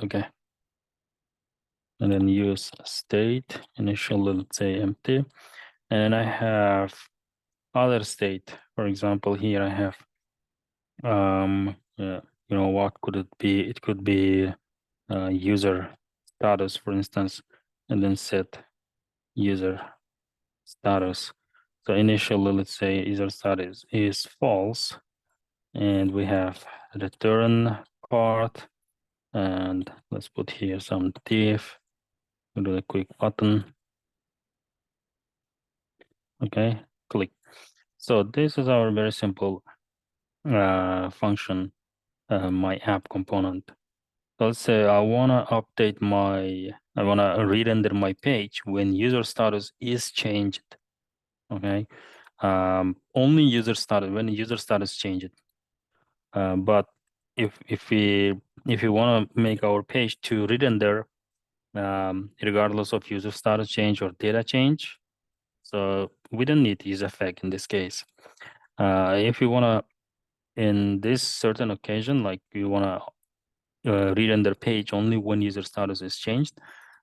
Okay. And then use state, initial, let's say empty. And I have other state. For example, here I have, what could it be? It could be user status, for instance, and then set user status. So initially, let's say user status is false, and we have return part, and let's put here some div. We'll do a quick button. Okay, click. So this is our very simple function, my app component. So let's say I wanna update I wanna re-render my page when user status is changed. Okay, only user status when user status changed. But if we want to make our page to re-render regardless of user status change or data change, so we don't need use effect in this case. If you want to, in this certain occasion, like you want to re-render page only when user status is changed,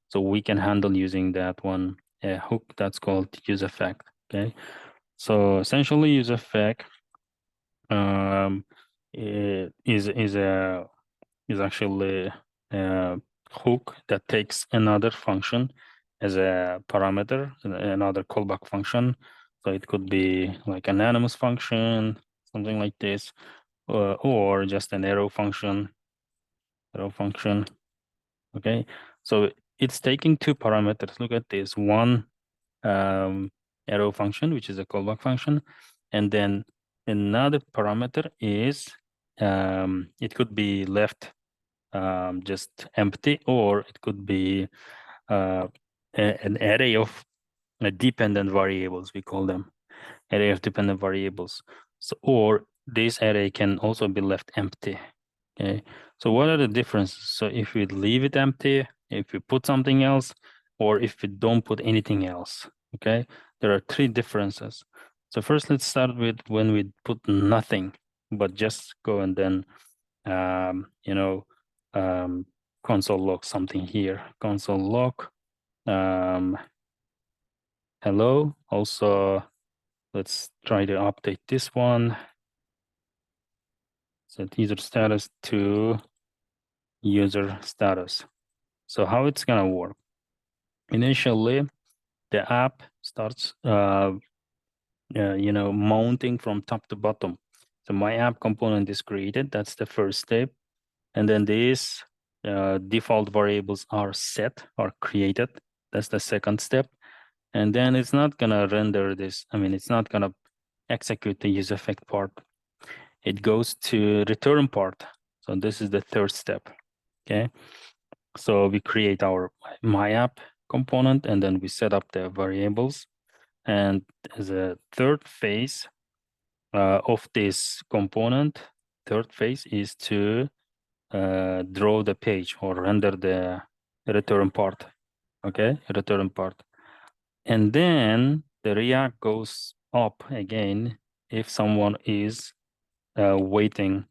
so we can handle using that one hook that's called use effect. Okay, so essentially use effect is actually a hook that takes another function as a parameter, another callback function. So it could be like an anonymous function, something like this, or just an arrow function. Okay, so it's taking two parameters. Look at this one arrow function, which is a callback function, and then another parameter is it could be left just empty, or it could be an array of dependent variables, we call them array of dependent variables. So, or this array can also be left empty. Okay, so what are the differences? So if we leave it empty, if we put something else, or if we don't put anything else, okay, there are three differences. So first, let's start with when we put nothing, but just go and then, console log something here. Console log, hello. Also, let's try to update this one. Set user status to user status. So how it's gonna work? Initially, the app starts, mounting from top to bottom. So my app component is created. That's the first step. And then these default variables are set or created. That's the second step. And then it's not gonna render this. I mean, it's not gonna execute the use effect part. It goes to return part. So this is the third step. Okay. So we create our my app component, and then we set up the variables. And as a third phase of this component, third phase is to draw the page or render the return part. Okay, return part. And then the React goes up again if someone is waiting,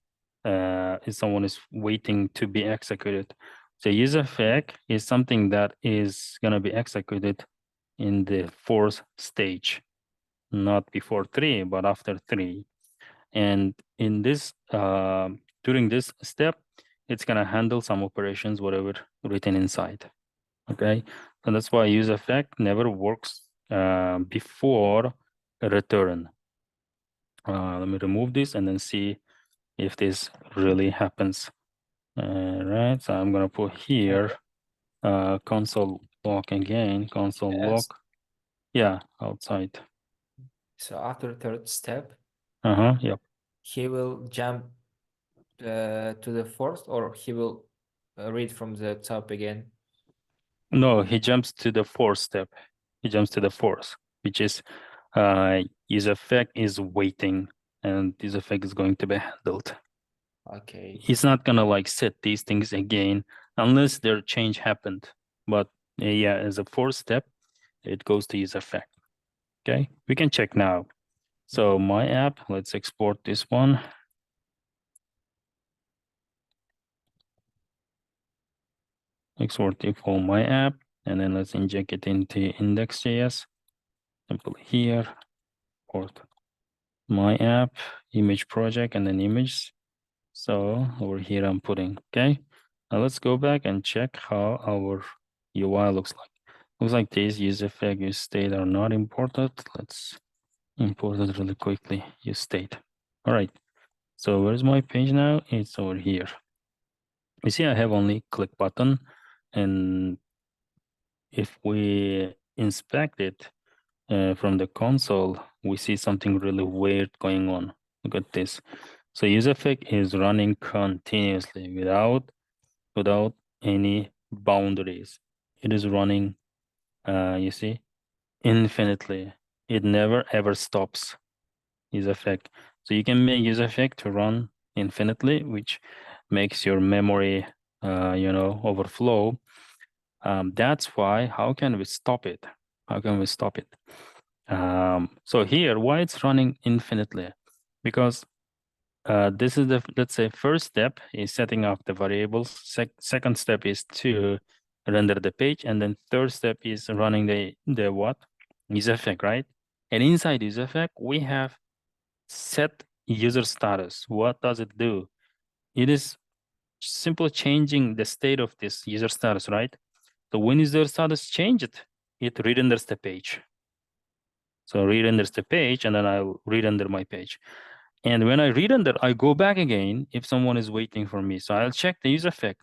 if someone is waiting to be executed. So use effect is something that is going to be executed in the fourth stage, not before 3, but after 3. And in this, during this step, it's going to handle some operations, whatever written inside. Okay, so that's why use effect never works before a return. Let me remove this and then see if this really happens. Right, so I'm gonna put here console log again, console log. Yeah, outside. So after third step, Yep. he will jump to the fourth, or he will read from the top again. No, he jumps to the fourth step. He jumps to the fourth, which is use effect is waiting, and this effect is going to be handled. Okay. He's not gonna like set these things again unless their change happened. But yeah, as a fourth step, it goes to use effect. Okay, we can check now. So my app, let's export this one. export default my app, and then let's inject it into index.js. Simply here, port my app, image project, and then image. So over here I'm putting, okay. Now let's go back and check how our UI looks like. Looks like these use effect, use state are not imported. Let's import it really quickly, use state. All right, so where's my page now? It's over here. You see I have only click button, and if we inspect it from the console, we see something really weird going on. Look at this. So UseEffect is running continuously without any boundaries. It is running, you see, infinitely. It never ever stops. UseEffect. So you can make UseEffect to run infinitely, which makes your memory, overflow. That's why. How can we stop it? How can we stop it? So here, why it's running infinitely? Because this is the, let's say, first step is setting up the variables. Second step is to render the page, and then third step is running the what? User effect, right? And inside user effect, we have set user status. What does it do? It is simply changing the state of this user status, right? So when user status changed, it re-renders the page. So re-renders the page, and then I'll re-render my page. And when I re-render, I go back again if someone is waiting for me. So I'll check the user effect,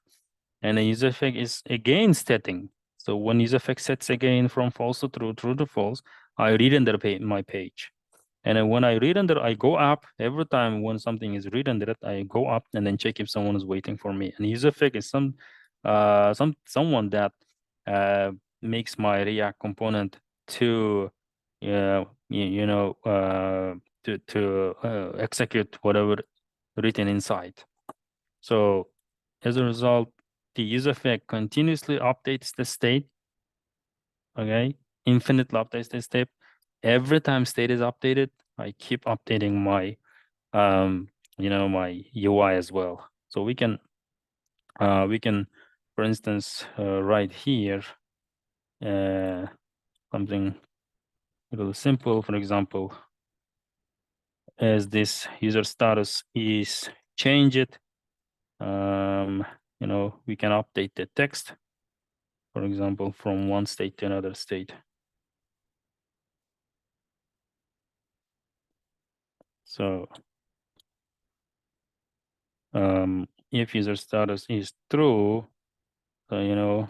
and the user effect is again setting. So when user effect sets again from false to true, true to false, I re-render my page. And then when I re-render, I go up. Every time when something is re-rendered, I go up and then check if someone is waiting for me. And user effect is someone that makes my React component to execute whatever written inside. So as a result, the user effect continuously updates the state. Okay, infinitely updates the state. Every time state is updated, I keep updating my my UI as well. So we can for instance write here something a little simple. For example, as this user status is changed, we can update the text, for example, from one state to another state. So if user status is true, or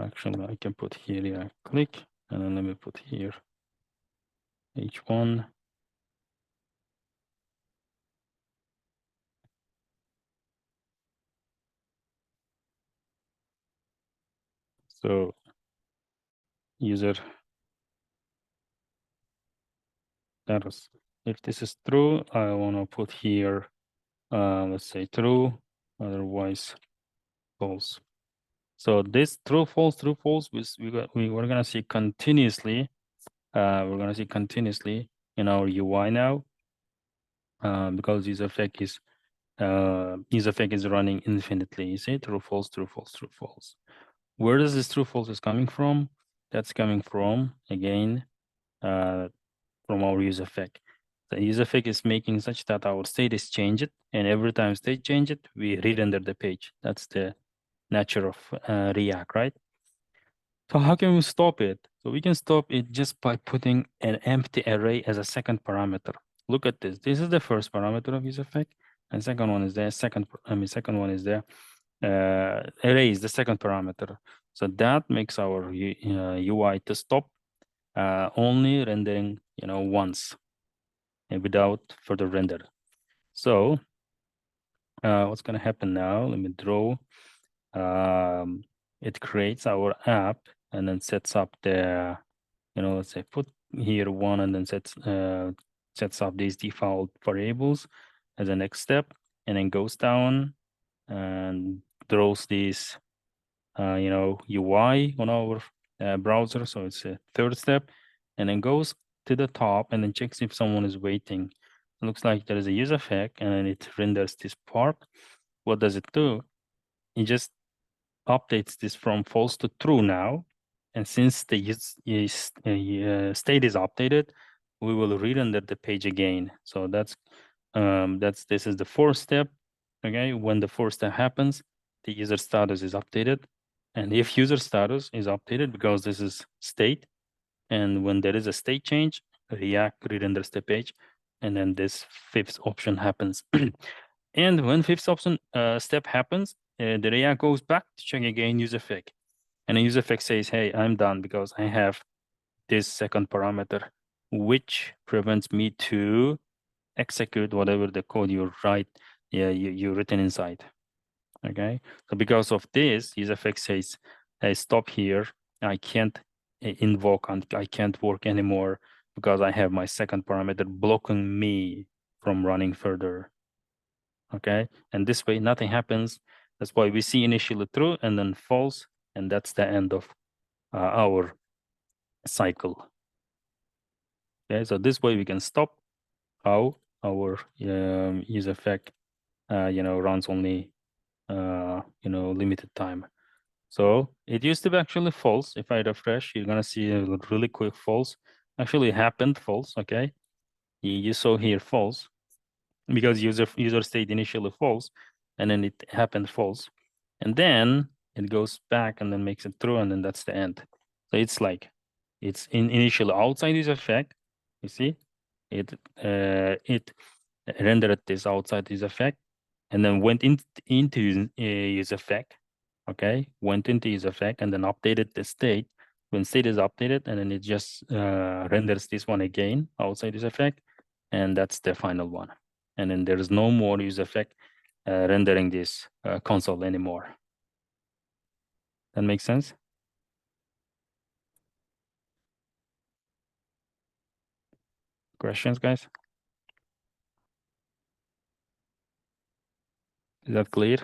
actually I can put here, yeah, click, and then let me put here H1. So user status. If this is true, I want to put here, let's say true, otherwise false. So this true, false, we're gonna see continuously. We're gonna see continuously in our UI now, because user effect is running infinitely. You see, true, false, true, false, true, false. Where does this true, false is coming from? That's coming from, again, from our user effect. The user effect is making such that our state is changed, and every time state change it, we re-render the page. That's the nature of React, right? So how can we stop it? So we can stop it just by putting an empty array as a second parameter. Look at this. This is the first parameter of user effect, and second one is there. Second one is there. Array is the second parameter. So that makes our UI to stop only rendering, once and without further render. So what's going to happen now? Let me draw. It creates our app and then sets up the, let's say put here one, and then sets up these default variables as a next step, and then goes down and draws these, UI on our browser. So it's a third step, and then goes to the top and then checks if someone is waiting. It looks like there is a use effect, and then it renders this part. What does it do? It just updates this from false to true now. And since the state is updated, we will re-render the page again. So this is the fourth step. Okay, when the fourth step happens, the user status is updated. And if user status is updated, because this is state, and when there is a state change, React re-renders the page, and then this fifth option happens. And when fifth option step happens, the React goes back to check again use effect. And the use effect says, hey, I'm done because I have this second parameter, which prevents me to execute whatever the code you write, you written inside. Okay, so because of this, use effect says, hey, stop here. I can't invoke and I can't work anymore because I have my second parameter blocking me from running further. Okay, and this way nothing happens. That's why we see initially true and then false, and that's the end of our cycle. Okay, so this way we can stop how our use effect runs only limited time. So it used to be actually false. If I refresh, you're gonna see a really quick false. Actually, it happened false. Okay, you saw here false because user state initially false, and then it happened false, and then it goes back and then makes it true, and then that's the end. So it's like it's initially outside use effect. You see, it rendered this outside use effect, and then went into use effect. Okay, went into use effect and then updated the state. When state is updated, and then it just renders this one again outside use effect, and that's the final one. And then there is no more use effect rendering this console anymore. That makes sense? Questions, guys? Is that clear?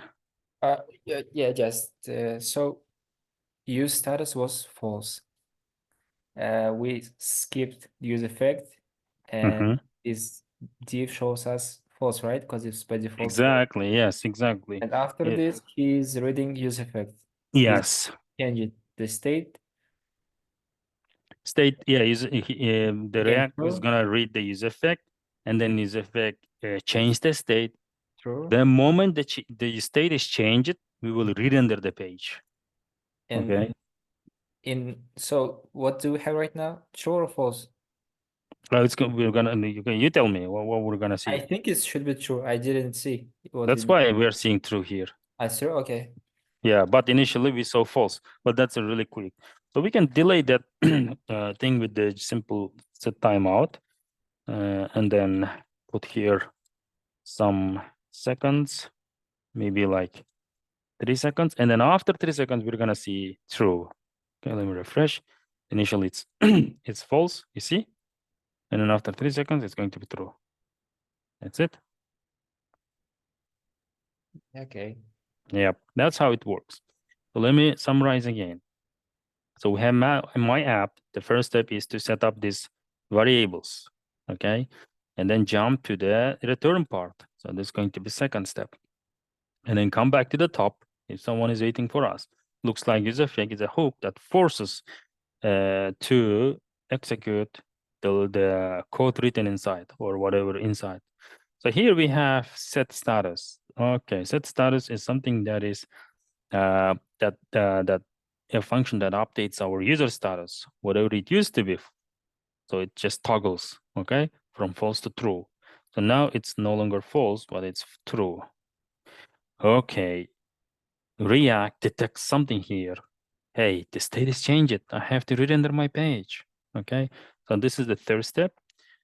Yeah, just so use status was false. We skipped use effect, and this div shows us false, right? Because it's by default false. Exactly. Yes, exactly. And after this, he's reading use effect. Yes. Change the state. State, yeah, the Again, React is true. gonna read the use effect, and then use effect change the state. True. The moment the state is changed, we will re-render the page. And Okay. so what do we have right now? True or false? Well, you tell me what we're gonna I see. think it should be true. I didn't see what That's it. why we are seeing true here. I see. Okay. Yeah, but initially we saw false, but that's a really quick. So we can delay that thing with the simple set timeout, and then put here some seconds, maybe like 3 seconds, and then after 3 seconds we're gonna see true. Okay, let me refresh. Initially it's it's false, you see, and then after 3 seconds it's going to be true. That's it. Okay. Yep, that's how it works. So let me summarize again. So we have my app. The first step is to set up these variables, okay? And then jump to the return part. So this is going to be second step. And then come back to the top if someone is waiting for us. Looks like userfig is a hook that forces to execute the code written inside or whatever inside. So here we have set status. Okay, set status is something that is that a function that updates our user status, whatever it used to be. So it just toggles, okay, from false to true. So now it's no longer false, but it's true. Okay, React detects something here. Hey, the state is changed. I have to re-render my page. Okay, so this is the third step.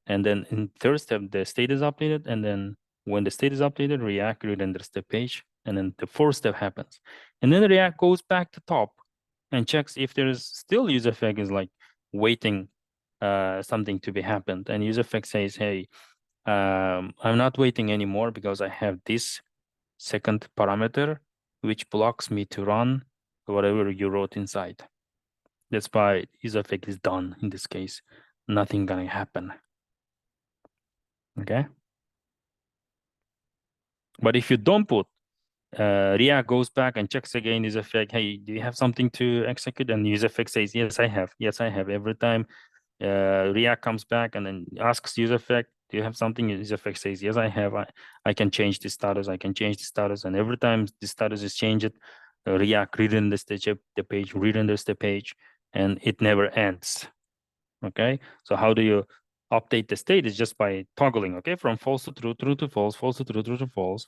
And then in third step, the state is updated. And then when the state is updated, React re-renders the page. And then the fourth step happens. And then React goes back to top and checks if there's still use effect is like waiting something to be happened. And use effect says, hey, I'm not waiting anymore because I have this second parameter, which blocks me to run whatever you wrote inside. That's why use effect is done in this case. Nothing gonna happen. Okay. But if you don't put, React goes back and checks again user effect. Hey, do you have something to execute? And user effect says, yes, I have. Yes, I have. Every time React comes back and then asks user effect, do you have something? User effect says, yes, I have. I can change the status. I can change the status. And every time the status is changed, React re-renders the page, re-renders the page, and it never ends. Okay, so how do you update the state? Is just by toggling, okay, from false to true, true to false, false to true, true to false.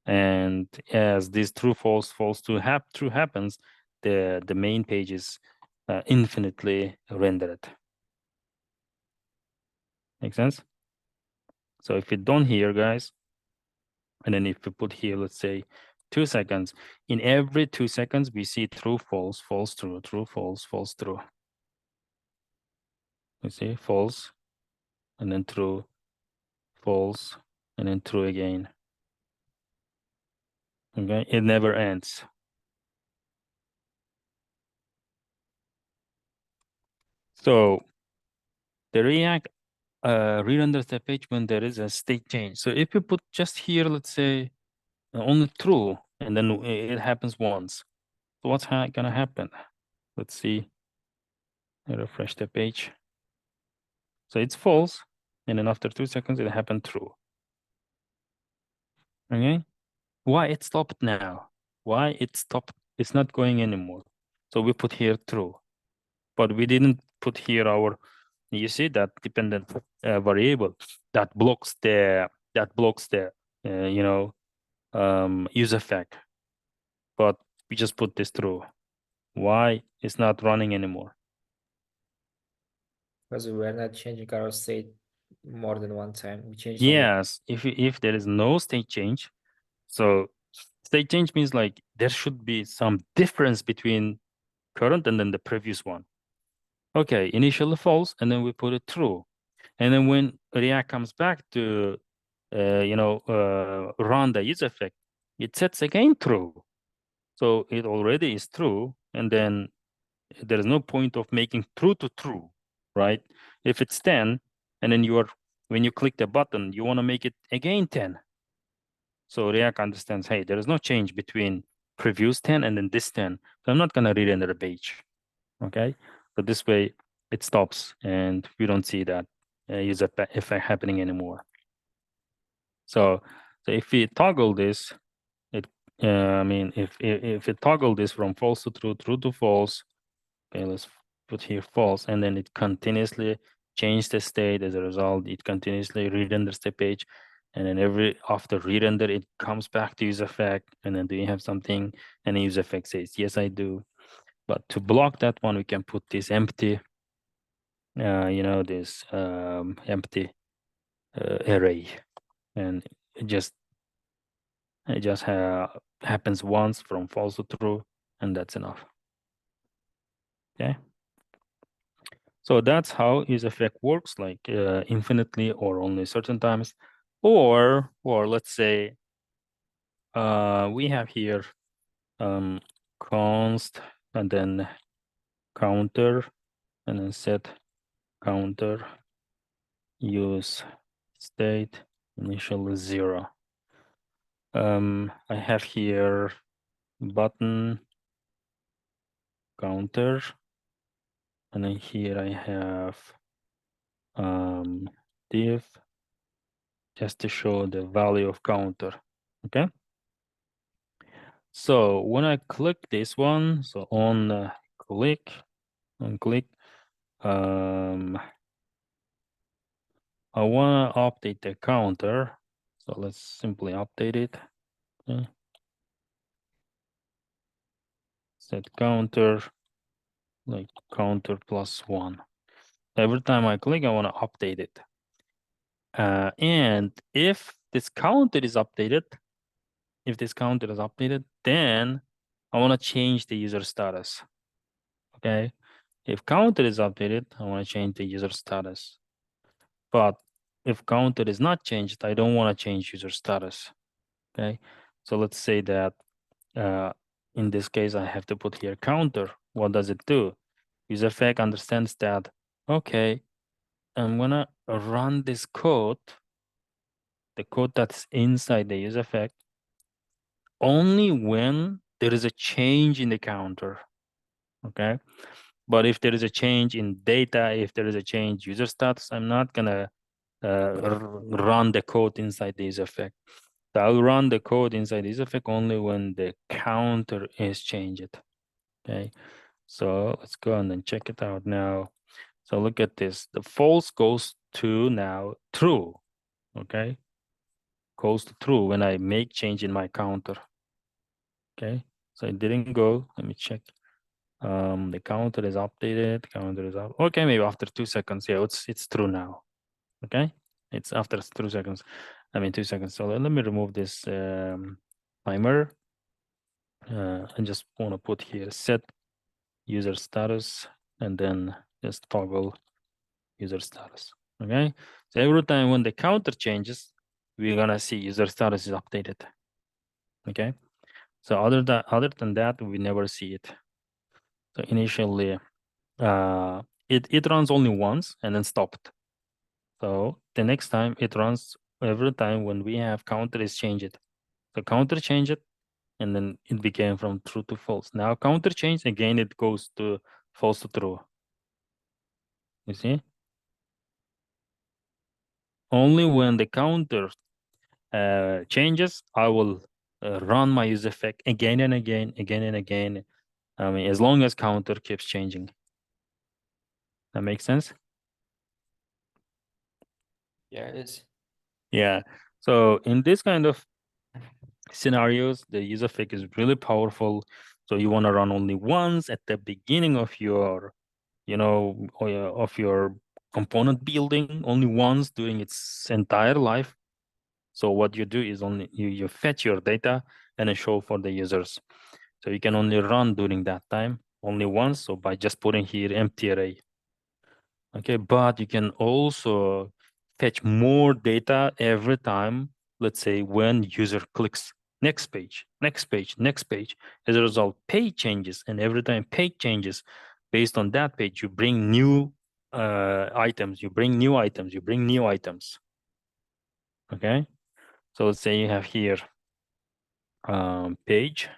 And as this true, false, false to true happens, the main page is infinitely rendered. Make sense? So if you don't here, guys, and then if you put here, let's say 2 seconds, in every 2 seconds, we see true, false, false, true, false, false, true. You see, false, and then true, false, and then true again. Okay, it never ends. So the React re-renders the page when there is a state change. So if you put just here, let's say only true, and then it happens once. So what's gonna happen? Let's see. I refresh the page. So it's false, and then after 2 seconds, it happened true. Okay. Why it stopped now? Why it stopped? It's not going anymore. So we put here true, but we didn't put here our. You see that dependent variable that blocks the you know use effect, but we just put this through. Why it's not running anymore? Because we are not changing our state more than one time. We changed only. Yes, if there is no state change, so state change means like there should be some difference between current and then the previous one. Okay, initially false, and then we put it true, and then when React comes back to run the use effect, it sets again true. So it already is true, and then there is no point of making true to true, right? If it's 10, and then when you click the button, you want to make it again 10. So React understands, hey, there is no change between previous 10 and then this 10. So I'm not going to re-render the page, okay? So this way it stops, and we don't see that user effect happening anymore. So if we toggle this, I mean, if it toggle this from false to true, true to false, okay, let's put here false, and then it continuously changes the state. As a result, it continuously re-renders the page, and then after re-render, it comes back to use effect, and then do you have something? And the use effect says, yes, I do. But to block that one, we can put this empty, this empty array, and it just happens once from false to true, and that's enough. Okay. So that's how use effect works, like infinitely or only certain times, or let's say we have here const and then counter and then set counter use state initial 0. I have here button counter, and then here I have div just to show the value of counter. Okay. So when I click this one, so on click, I want to update the counter. So let's simply update it. Okay. Set counter, like counter +1. Every time I click, I want to update it. And if this counter is updated, then I want to change the user status. Okay. If counter is updated, I want to change the user status. But if counter is not changed, I don't want to change user status. Okay. So let's say that in this case, I have to put here counter. What does it do? User effect understands that, okay, I'm going to run this code, the code that's inside the user effect. only when there is a change in the counter. Okay. But if there is a change in data, if there is a change user status, I'm not gonna run the code inside this effect. So I'll run the code inside this effect only when the counter is changed. Okay. So let's go and then check it out now. So look at this. The false goes to now true. Okay. Goes to true when I make change in my counter. Okay. So it didn't go. Let me check. The counter is updated. Counter is up. Okay, maybe after 2 seconds. Yeah, it's true now. Okay. It's after 2 seconds. I mean 2 seconds. So let me remove this timer. I just want to put here set user status and then just toggle user status. Okay. So every time when the counter changes, we're gonna see user status is updated. Okay. So other than that, we never see it. So initially, it runs only once and then stopped. So the next time it runs every time when we have counter is changed. The counter changed and then it became from true to false. Now counter change again, it goes to false to true. You see? Only when the counter changes, I will run my use effect again and again, again and again. I mean, as long as counter keeps changing. That makes sense? Yeah, it is. Yeah. So in this kind of scenarios, the use effect is really powerful. So you want to run only once at the beginning of your, of your component building, only once during its entire life. So what you do is only you fetch your data and then show for the users. So you can only run during that time only once. So by just putting here empty array. Okay, but you can also fetch more data every time, let's say when user clicks next page, next page, next page. As a result, page changes, and every time page changes, based on that page, you bring new items, you bring new items, you bring new items. Okay, so let's say you have here page,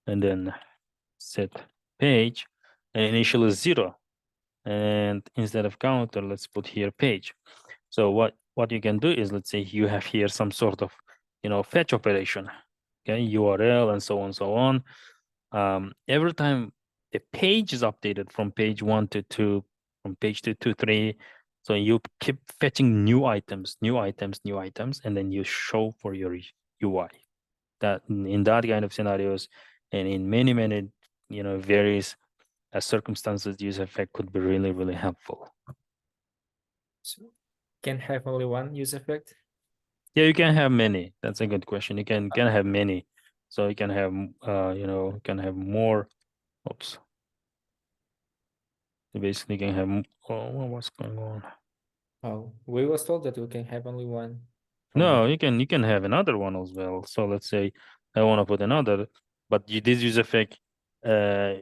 and then set page, and initial is 0. And instead of counter, let's put here page. So what you can do is, let's say you have here some sort of, fetch operation, okay, URL and so on, so on. Every time the page is updated from page 1 to 2, from page 2 to 3, so you keep fetching new items, new items, new items, and then you show for your UI. That in that kind of scenarios, and in many, various circumstances, use effect could be really, really helpful. So can have only one use effect? Yeah, you can have many. That's a good question. You can have many. So you can have you can have more. Oops. You basically can have what's going on? Oh, we was told that we can have only one from the No, you can have another one as well. So let's say I want to put another, but this use effect uh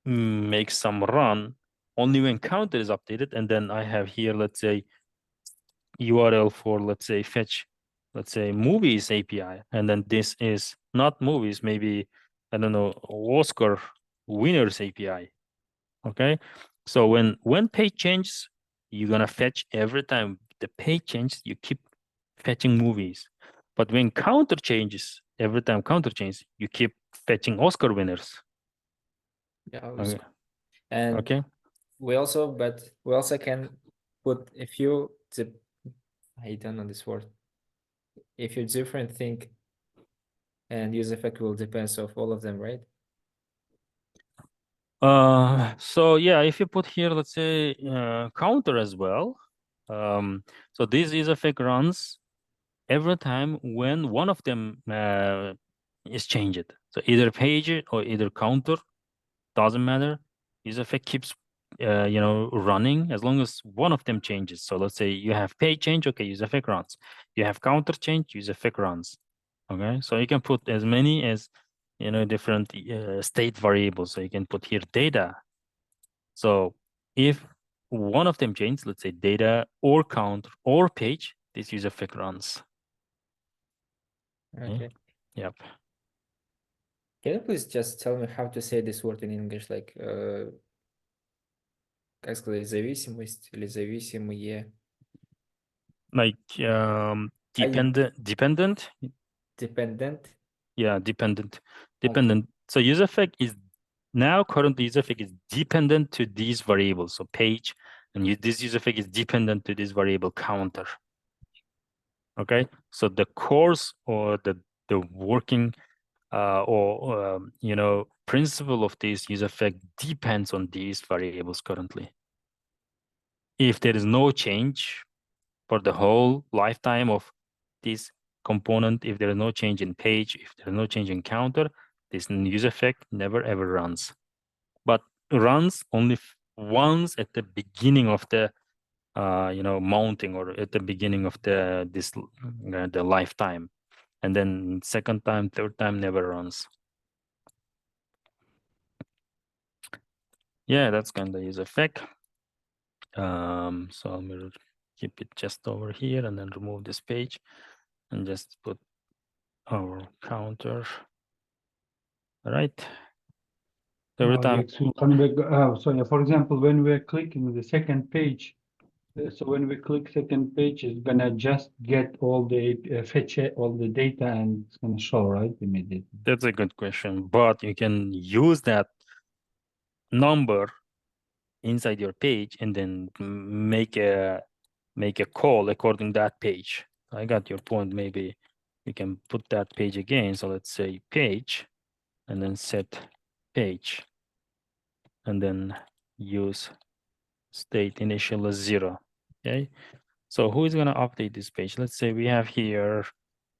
makes some run only when counter is updated, and then I have here, let's say, URL for, let's say, fetch, let's say, movies API, and then this is not movies, maybe, I don't know, Oscar winners API. Okay, so when page changes, you're gonna fetch every time the page changes, you keep fetching movies. But when counter changes, every time counter changes, you keep fetching Oscar winners. yeah, Okay. and Okay. we also can put a few I don't know this word. If you different thing and use effect will depends of all of them, right? So yeah, if you put here, let's say, counter as well. So this is effect runs every time when one of them is changed. So either page or either counter, doesn't matter. This effect keeps running as long as one of them changes. So let's say you have page change, okay, use effect runs. You have counter change, use effect runs. Okay, so you can put as many as different state variables. So you can put here data. So if one of them changes, let's say data or count or page, this use effect runs. Okay. Okay. Yep. Can you please just tell me how to say this word in English? Like, как сказать, зависимость или зависимые? Like I dependent. dependent. Yeah, dependent. Okay. So user effect is now currently user effect is dependent to these variables. So page and this user effect is dependent to this variable counter. Okay, so the course or the working or principle of this user effect depends on these variables currently. If there is no change for the whole lifetime of this component, if there is no change in page, if there is no change in counter, this user effect never ever runs, but runs only once at the beginning of the mounting, or at the beginning of the lifetime, and then second time, third time never runs. Yeah, that's kind of user effect. So I'm gonna keep it just over here and then remove this page and just put our counter. All right. Every time. Yes, so Kanybek, so yeah, for example, when we're clicking the second page, so when we click second page, it's gonna just get all the fetch all the data and it's gonna show, right, immediately. That's a good question, but you can use that number inside your page and then make a call according to that page. I got your point. Maybe we can put that page again. So let's say page and then set page and then use state initial as 0. Okay. So who is going to update this page? Let's say we have here,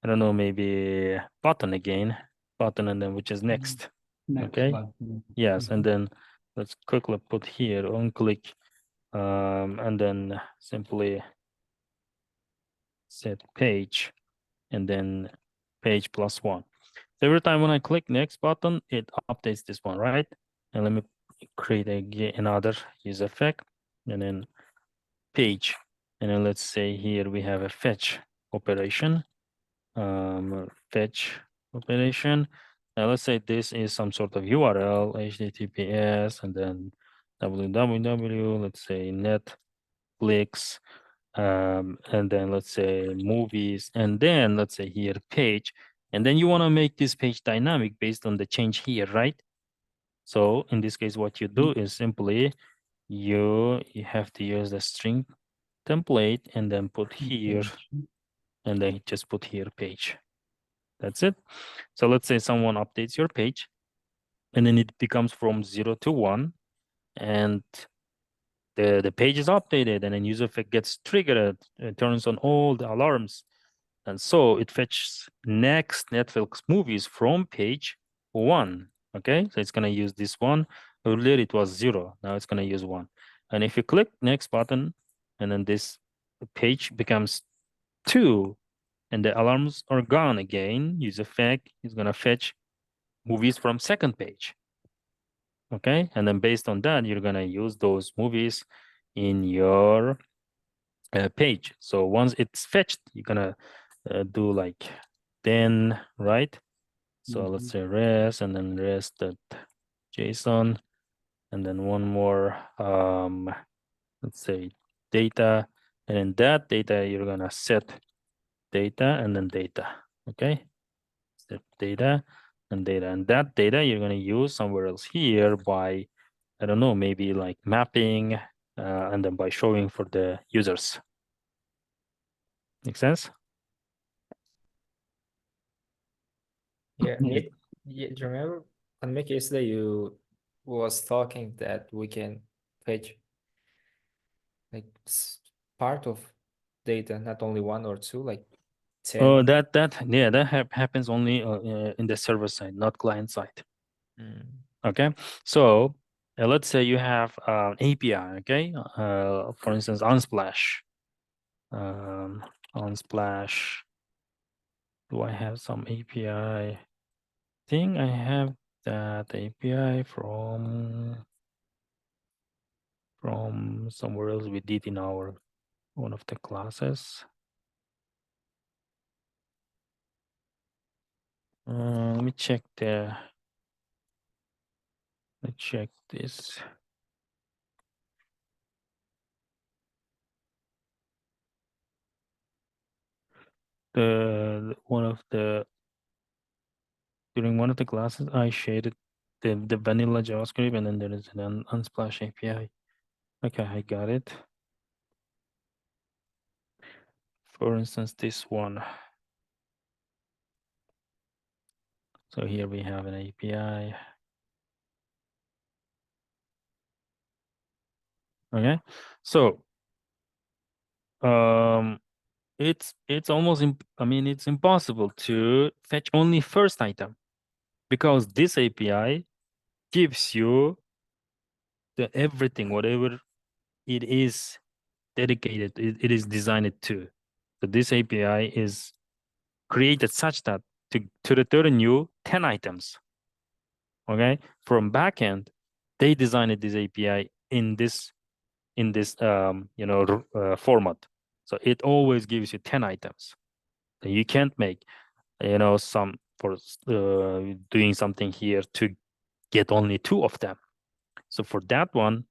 I don't know, maybe button again, button, and then which is next. Next Okay. button. Yes. And then let's quickly put here on click, and then simply set page and then page +1. So every time when I click next button, it updates this one, right? And let me create another user effect and then page. And then let's say here we have a fetch operation, fetch operation. Now let's say this is some sort of URL, HTTPS, and then www, let's say Netflix, and then let's say movies, and then let's say here page, and then you want to make this page dynamic based on the change here, right? So in this case, what you do is simply you have to use the string template and then put here, and then just put here page. That's it. So let's say someone updates your page, and then it becomes from 0 to 1, and the page is updated, and then user effect gets triggered, it turns on all the alarms. And so it fetches next Netflix movies from page 1. Okay, so it's gonna use this one. Earlier it was 0, now it's gonna use 1. And if you click next button, and then this page becomes 2, and the alarms are gone again, user effect is gonna fetch movies from second page. Okay, and then based on that, you're gonna use those movies in your page. So once it's fetched, you're gonna do like then, right? So let's say res and then res that JSON, and then one more, let's say data, and in that data, you're gonna set data and then data, okay? Set data, and that data you're gonna use somewhere else here by, I don't know, maybe like mapping, and then by showing for the users. Make sense? Yeah, Nick, yeah, do you remember on Mickey yesterday you was talking that we can fetch like part of data, not only one or two, like 10. Oh, that happens only in the server side, not client side. Mm. Okay, so let's say you have an API. Okay, for instance, Unsplash. Unsplash. Do I have some API? Think I have that API from somewhere else we did in our one of the classes. Let me check let's check this. During one of the classes, I shaded the vanilla JavaScript, and then there is an Unsplash API. Okay, I got it. For instance, this one. So here we have an API. Okay, so it's almost it's impossible to fetch only first item, because this API gives you the everything, whatever it is dedicated, it is designed to. So this API is created such that to return you 10 items. Okay, from backend, they designed this API in this format. So it always gives you 10 items. You can't make some for doing something here to get only 2 of them. So for that one,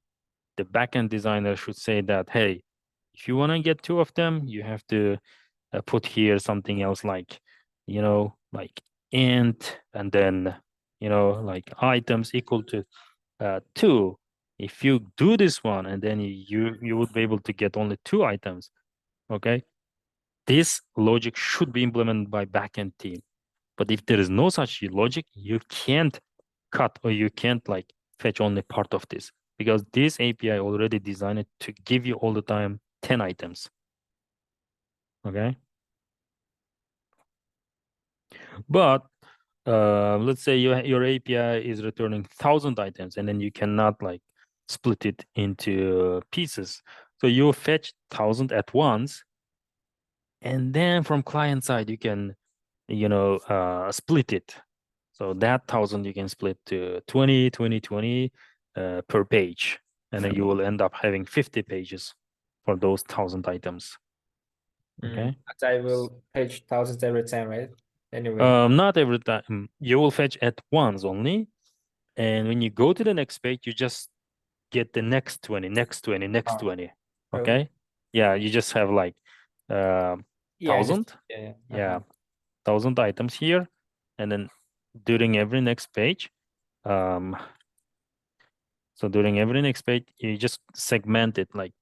the backend designer should say that, hey, if you want to get 2 of them, you have to put here something else like int, and then like items equal to 2. If you do this one, and then you would be able to get only 2 items. Okay, this logic should be implemented by backend team. But if there is no such logic, you can't cut, or you can't like fetch only part of this, because this API already designed to give you all the time 10 items. Okay. But let's say your API is returning 1,000 items, and then you cannot like split it into pieces. So you fetch 1,000 at once, and then from client side you can split it. So that 1,000 you can split to 20, 20, 20 per page, and then you will end up having 50 pages for those 1,000 items. Okay. But I will fetch thousands every time, right? Anyway. Not every time. You will fetch at once only, and when you go to the next page, you just get the next 20, next 20, next Oh, 20. really? Okay. Yeah, you just have like Yeah, 1,000. yeah. Yeah, 1,000 items here, and then during every next page, so during every next page, you just segment it like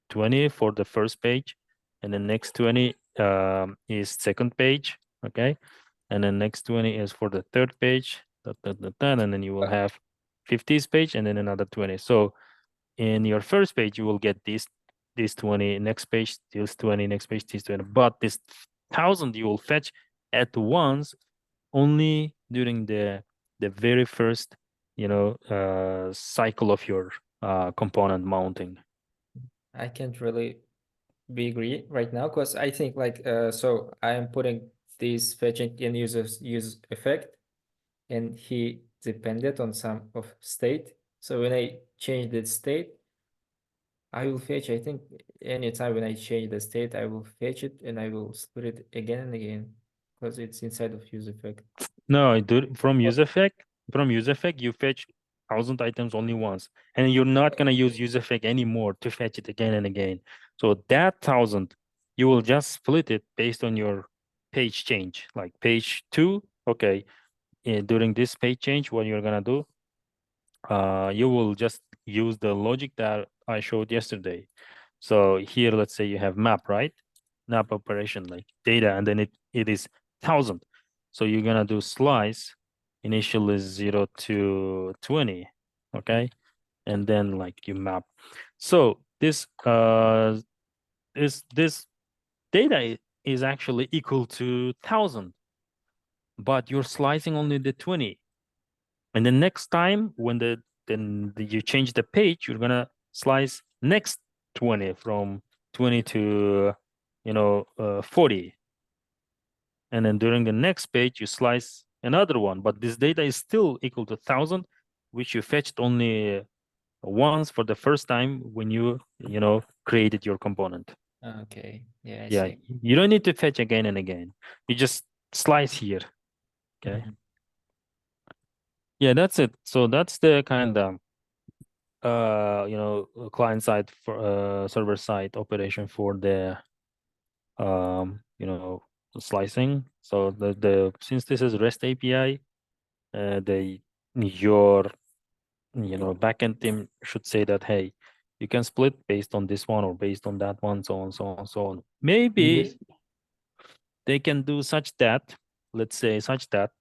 20 for the first page, and the next 20 is second page. Okay, and then next 20 is for the third page, and then you will have 50th page, and then another 20. So in your first page, you will get this 20, next page this 20, next page this 20. But this 1,000 you will fetch at once only during the very first cycle of your component mounting. I can't really be agree right now, because I think like so I am putting this fetching in use effect, and he depended on some of state. So when I change the state, I will fetch, I think anytime when I change the state, I will fetch it and I will split it again and again, because it's inside of use effect. No, from use effect, you fetch 1,000 items only once, and you're not gonna use use effect anymore to fetch it again and again. So that 1,000, you will just split it based on your page change. Like page 2, okay, during this page change, what you're gonna do, you will just use the logic that I showed yesterday. So here, let's say you have map, right? Map operation, like data, and then it is 1,000. So you're gonna do slice, initial is 0 to 20, okay? And then like you map. So this data is actually equal to 1,000, but you're slicing only the 20. And the next time when you change the page, you're gonna slice next 20 from 20 to 40. And then during the next page, you slice another one, but this data is still equal to 1,000, which you fetched only once for the first time when you created your component. Okay, yeah, I Yeah, see. you don't need to fetch again and again. You just slice here. Okay. Yeah, that's it. So that's the kind of client side for server side operation for the slicing. So the since this is REST API, your backend team should say that, hey, you can split based on this one or based on that one, so on, so on, so on. Maybe they can do such that, let's say such that,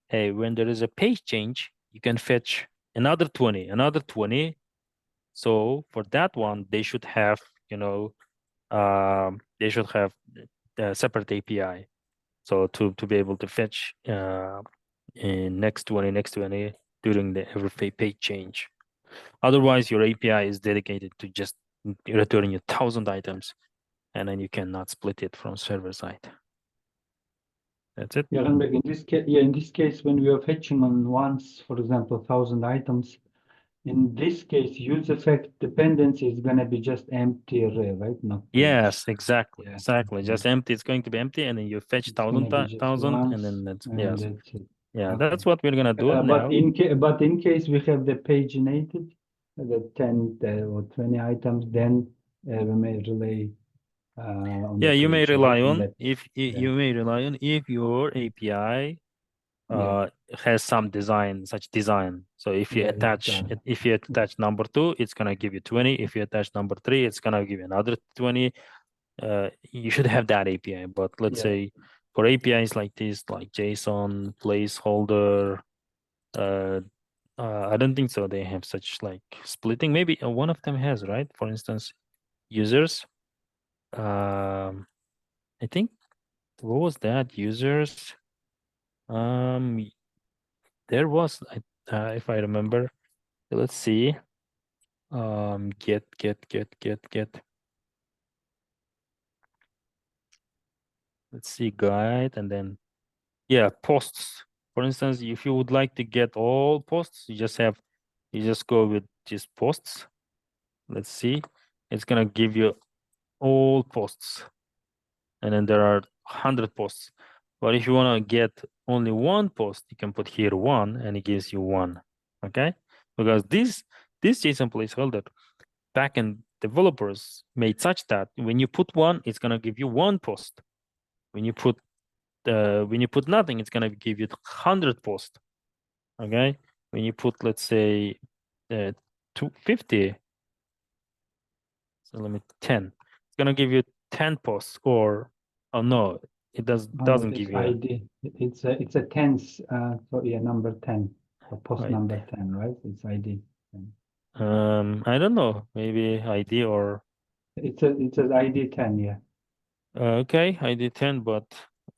hey, when there is a page change, you can fetch another 20, another 20. So for that one, they should have, a separate API. So to be able to fetch in next 20 during the every page change. Otherwise, your API is dedicated to just returning 1,000 items, and then you cannot split it from server side. That's it. Yeah, and in this case, when we are fetching on once, for example, 1,000 items, in this case, use effect dependency is gonna be just empty array, right? Not page. Yes, exactly, Yeah. exactly. Just empty. It's going to be empty, and then you fetch It's gonna be just 1,000, and once, then that's and yes, that's it. yeah. Okay. That's what we're gonna do now. But in case we have the paginated, the 10 or 20 items, then we may rely on Yeah, the you may page, rely right? on you may rely on if your API has some such design. So if you attach number 2, it's gonna give you 20. If you attach number 3, it's gonna give you another 20. You should have that API. But let's say for APIs like this, like JSON, placeholder, I don't think so. They have such like splitting. Maybe one of them has, right? For instance, users. I think what was that? Users. There was, if I remember. Let's see. Get. Let's see, guide, and then posts. For instance, if you would like to get all posts, you just go with just posts. Let's see. It's gonna give you all posts, and then there are 100 posts. But if you want to get only one post, you can put here 1, and it gives you 1. Okay, because this JSON placeholder backend developers made such that when you put 1, it's gonna give you 1 post. When you put nothing, it's gonna give you 100 posts. Okay, when you put, let's say, 250, so let me 10. It's gonna give you 10 posts, or oh no, it doesn't give you ID. It's a tens. So yeah, number 10. So post right. number 10, right? It's ID. I don't know, maybe ID or It's a ID 10, yeah. okay, ID 10, but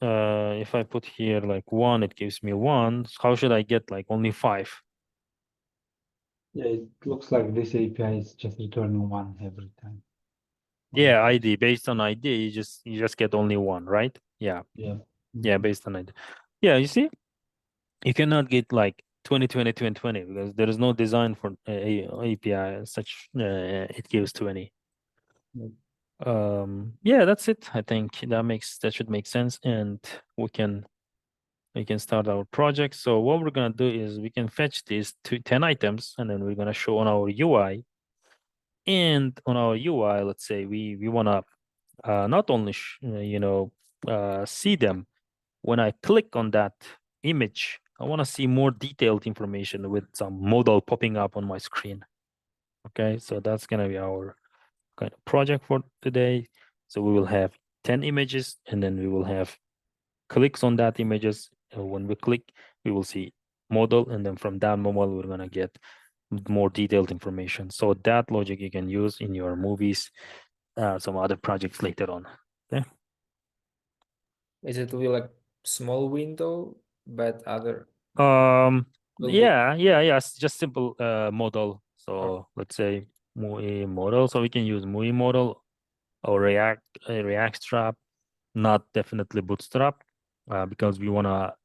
if I put here like 1, it gives me 1. How should I get like only 5? Yeah, it looks like this API is just returning 1 every time. Yeah, ID, based on ID, you just get only 1, right? Yeah. Yeah. Yeah, based on ID. Yeah, you see, you cannot get like 20 because there is no design for API such it gives 20. Yeah, that's it. I think that should make sense, and we can start our project. So what we're gonna do is we can fetch these 10 items, and then we're gonna show on our UI. And on our UI, let's say we wanna not only see them. When I click on that image, I want to see more detailed information with some modal popping up on my screen. Okay, so that's gonna be our kind of project for today. So we will have 10 images, and then we will have clicks on that images. When we click, we will see model, and then from that model, we're gonna get more detailed information. So that logic you can use in your movies, some other projects later on. Okay. Is it will be like small window, but other It's just simple model. So let's say MUI model. So we can use MUI model or React Strap, not definitely Bootstrap, because we wanna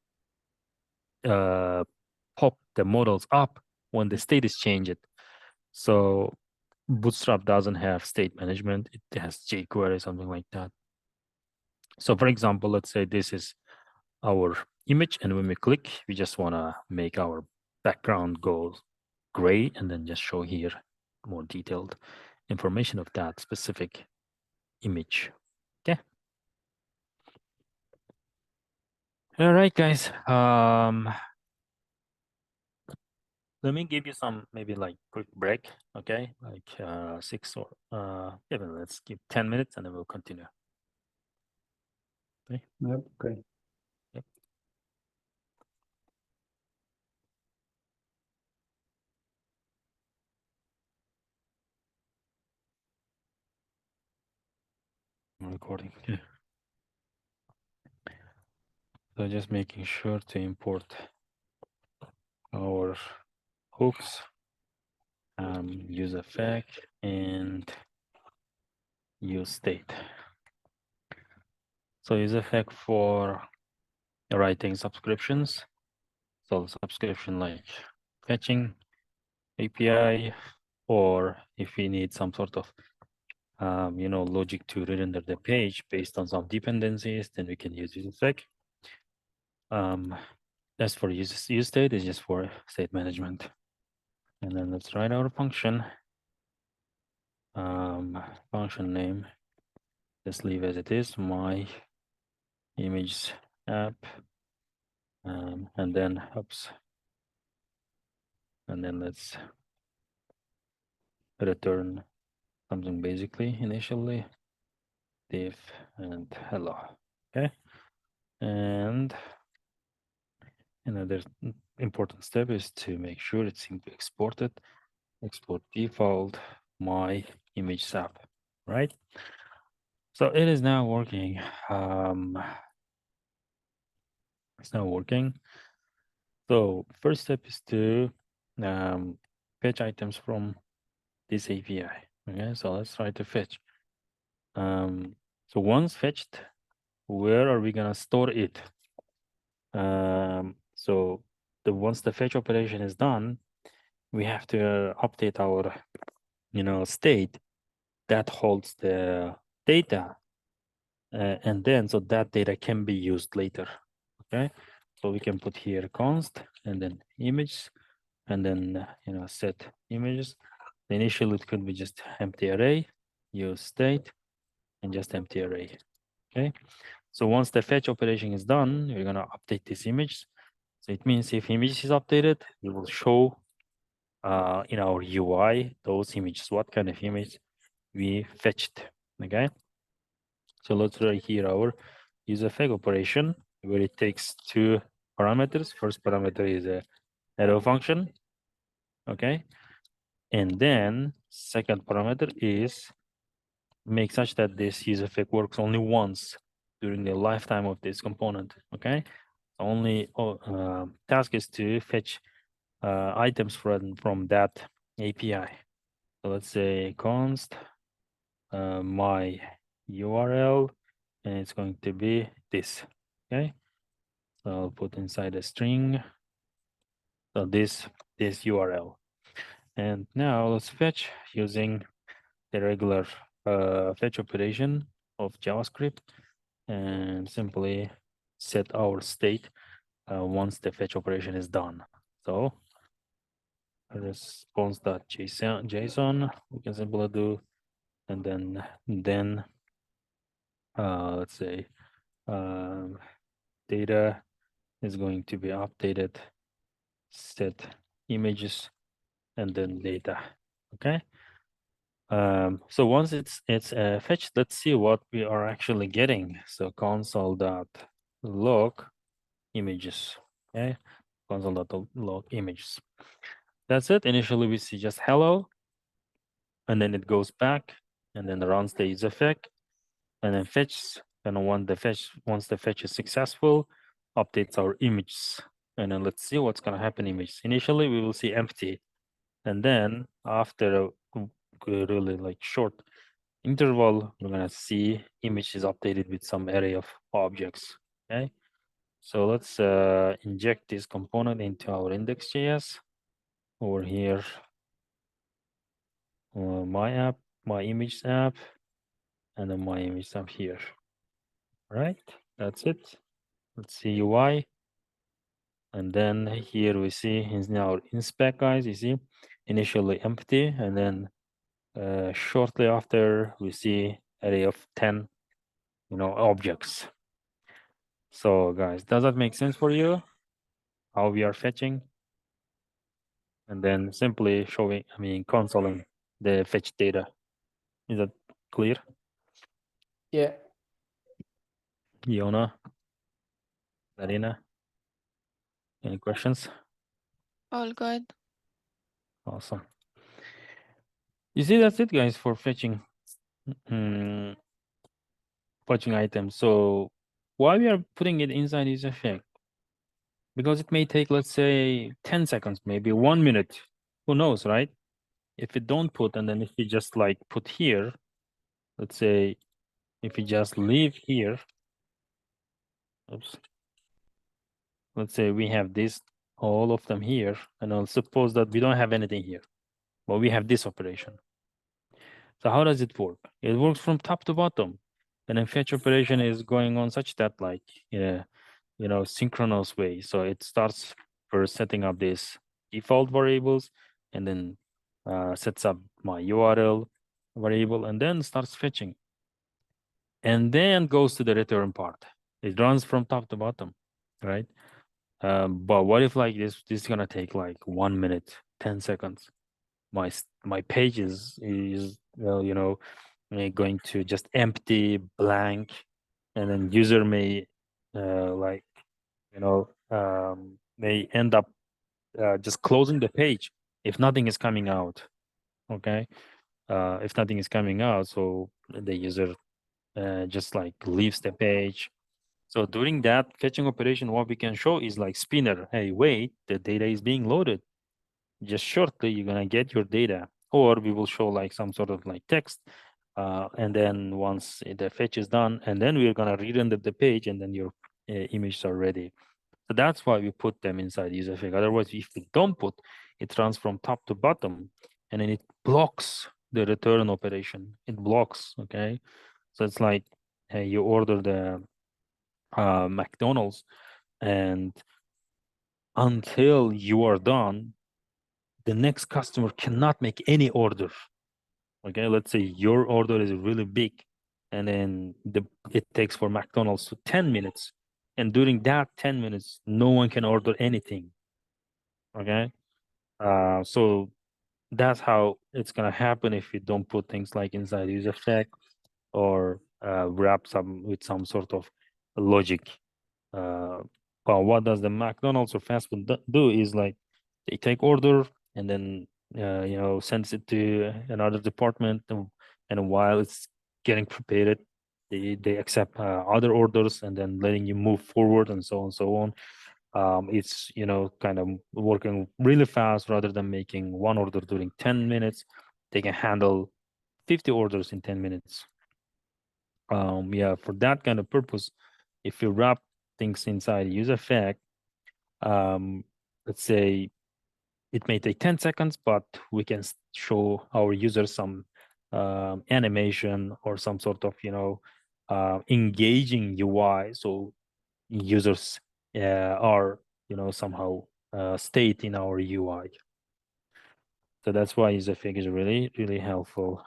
pop the models up when the state is changed. So Bootstrap doesn't have state management. It has jQuery, something like that. So for example, let's say this is our image, and when we click, we just want to make our background go gray, and then just show here more detailed information of that specific image. Okay. All right, guys. Let me give you some maybe like quick break. Okay, like 6 or even let's give 10 minutes, and then we'll continue. Okay. Yep, okay. Yep. I'm recording. Okay. So just making sure to import our hooks, use effect, and use state. So use effect for writing subscriptions. So subscription like fetching API, or if we need some sort of logic to render the page based on some dependencies, then we can use use effect. As for use state is just for state management. And then let's write our function. Function name, just leave as it is, my image app, and then oops, and then let's return something basically initially, div and hello. Okay, and another important step is to make sure it's exported. Export default my image app, right? So it is now working. It's now working. So first step is to fetch items from this API. Okay, so let's try to fetch. So once fetched, where are we gonna store it? So once the fetch operation is done, we have to update our state that holds the data, and then so that data can be used later. Okay, so we can put here const and then image, and then set images. Initially it could be just empty array, use state, and just empty array. Okay, so once the fetch operation is done, we're gonna update this image. So it means if image is updated, we will show in our UI those images, what kind of image we fetched. Okay, so let's write here our use effect operation, where it takes two parameters. First parameter is a arrow function. Okay, and then second parameter is make such that this use effect works only once during the lifetime of this component. Okay, only task is to fetch items from that API. So let's say const my URL, and it's going to be this. Okay, so I'll put inside a string, so this URL. And now let's fetch using the regular fetch operation of JavaScript, and simply set our state once the fetch operation is done. So response.json we can simply do, and then let's say data is going to be updated, set images, and then data. Okay, so once it's fetched, let's see what we are actually getting. So console.log images. Okay, console.log images. That's it. Initially we see just hello, and then it goes back and then runs the use effect, and then fetches. And once the fetch is successful, updates our images. And then let's see what's gonna happen images. Initially we will see empty, and then after a really like short interval, we're gonna see image is updated with some array of objects. Okay, so let's inject this component into our index.js over here. My app, my image app, and then my image app here. All right, that's it. Let's see UI. And then here we see in our inspect, guys, you see initially empty, and then shortly after we see array of 10 objects. So guys, does that make sense for you how we are fetching? And then simply showing, consoling the fetch data. Is that clear? Yeah. Yona, Marina, any questions? All good. Awesome. You see, that's it, guys, for fetching fetching items. So why we are putting it inside this effect? Because it may take, let's say, 10 seconds, maybe 1 minute. Who knows, right? If you don't put, and then if you just like put here, let's say, if you just leave here, oops, let's say we have this, all of them here, and I'll suppose that we don't have anything here, but we have this operation. So how does it work? It works from top to bottom. And then fetch operation is going on such that like, synchronous way. So it starts first setting up these default variables, and then sets up my URL variable, and then starts fetching. And then goes to the return part. It runs from top to bottom, right? But what if like this is gonna take like 1 minute, 10 seconds? My page is going to just empty, blank, and then user may may end up just closing the page if nothing is coming out. Okay, if nothing is coming out, so the user just like leaves the page. So during that fetching operation, what we can show is like spinner. Hey, wait, the data is being loaded. Just shortly, you're gonna get your data, or we will show like some sort of like text. And then once the fetch is done, and then we're gonna re-render the page, and then your images are ready. So that's why we put them inside user fig. Otherwise, if we don't put, it runs from top to bottom, and then it blocks the return operation. It blocks, okay? So it's like, hey, you order the McDonald's, and until you are done, the next customer cannot make any order. Okay, let's say your order is really big, and then it takes for McDonald's 10 minutes, and during that 10 minutes, no one can order anything. Okay, so that's how it's gonna happen if you don't put things like inside user flag, or wrap some with some sort of logic. But what does the McDonald's or fast food do is like they take order, and then sends it to another department, and while it's getting prepared, they accept other orders, and then letting you move forward, and so on and so on. It's kind of working really fast. Rather than making one order during 10 minutes, they can handle 50 orders in 10 minutes. Yeah, for that kind of purpose, if you wrap things inside user fag, let's say it may take 10 seconds, but we can show our users some animation, or some sort of engaging UI, so users are somehow state in our UI. So that's why user fig is really, really helpful.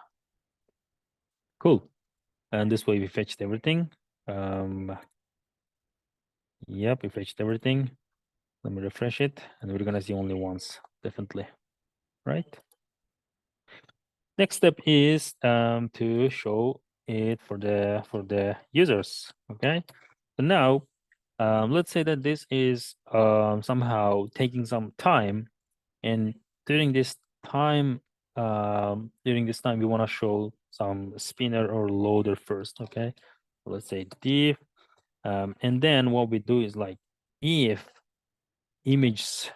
Cool. And this way we fetched everything. Yep, we fetched everything. Let me refresh it, and we're gonna see only once, definitely, right? Next step is to show it for the users. Okay, so now let's say that this is somehow taking some time, and during this time we want to show some spinner or loader first. Okay, let's say div, and then what we do is like, if image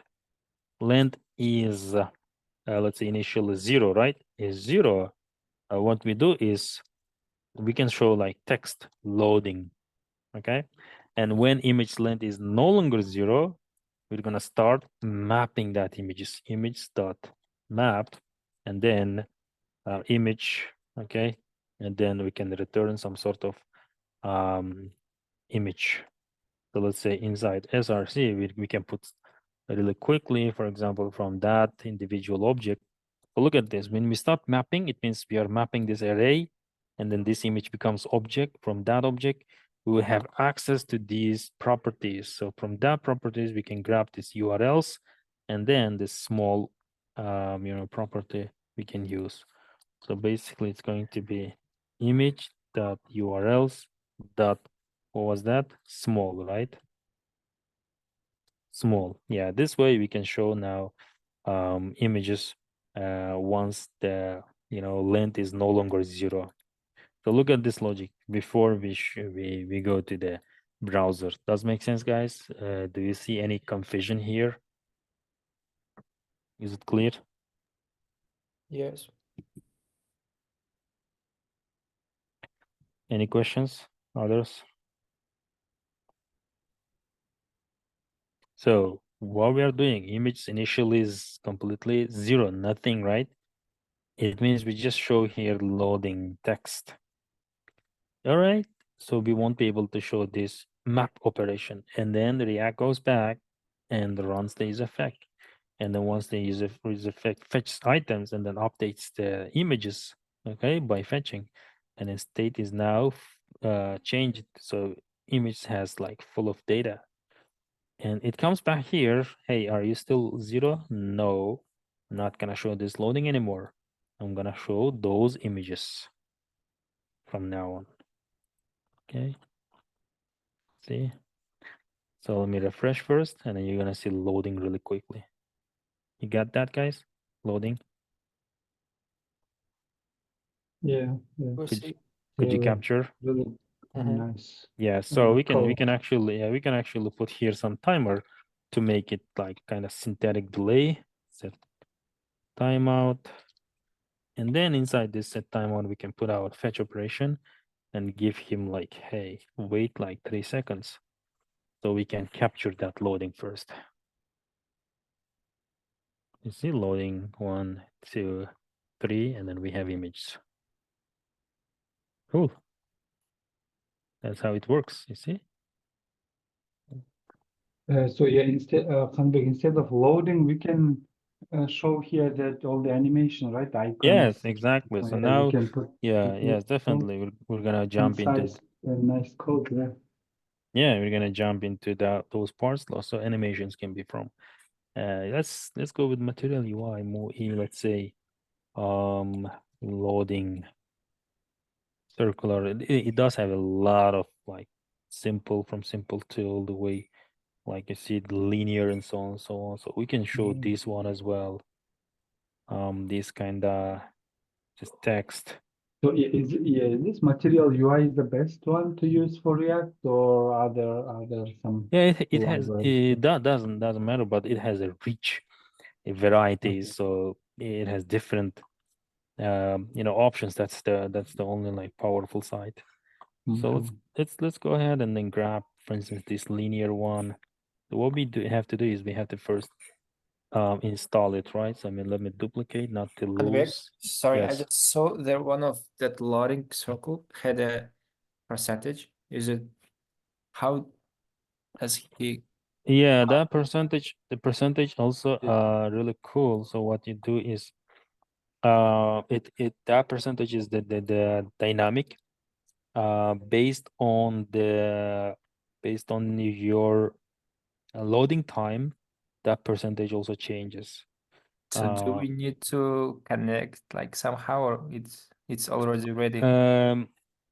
length is let's say initially 0, right, is 0, what we do is we can show like text loading. Okay, and when image length is no longer 0, we're gonna start mapping that image dot map, and then image. Okay, and then we can return some sort of image. So let's say inside SRC, we can put really quickly, for example, from that individual object. But look at this. When we start mapping, it means we are mapping this array, and then this image becomes object. From that object, we will have access to these properties. So from that properties, we can grab these URLs, and then this small, property we can use. So basically, it's going to be image dot URLs dot, what was that? Small, right? Small. Yeah, this way we can show now images once the length is no longer 0. So look at this logic before we go to the browser. Does make sense, guys? Do you see any confusion here? Is it clear? Yes. Any questions? Others? So what we are doing, image initially is completely 0, nothing, right? It means we just show here loading text. All right, so we won't be able to show this map operation, and then the React goes back and runs the use effect. And then once the use effect fetches items and then updates the images, okay, by fetching, and then state is now changed. So image has like full of data. And it comes back here. Hey, are you still 0? No, I'm not gonna show this loading anymore. I'm gonna show those images from now on. Okay. See? So let me refresh first, and then you're gonna see loading really quickly. You got that, guys? Loading. Yeah, yeah. We'll Could, see. could you Yeah, capture? really Mhm. nice. Yeah. So we can Code. actually put here some timer to make it like kind of synthetic delay. Set timeout, and then inside this set timeout, we can put our fetch operation and give him like, hey, wait like 3 seconds, so we can capture that loading first. You see, loading 1, 2, 3, and then we have image. Cool. That's how it works, you see? So yeah, instead of loading, we can show here that all the animation, right? Icons. Yes, exactly. So We now, can put yes, definitely. We're gonna jump into nice code. Yeah. yeah, we're gonna jump into those parts. Also, animations can be from. Let's go with material UI. More, let's say, loading circular. It does have a lot of like simple to all the way, like you see the linear and so on and so on. So we can show this one as well. This kind of just text. So is this material UI is the best one to use for React, or other some Yeah, it has libraries? that doesn't matter, but it has a rich varieties, so it has different options. That's the only like powerful side. So let's go ahead and then grab, for instance, this linear one. So what we have to do is we have to first install it, right? So I mean, let me duplicate, not to Kanybek, lose. sorry, I Yes. just saw there one of that loading circle had a percentage. Is it how does he Yeah, that percentage, the percentage also really cool. So what you do is that percentage is the dynamic based on your loading time, that percentage also changes. so do we need to connect like somehow or it's already ready?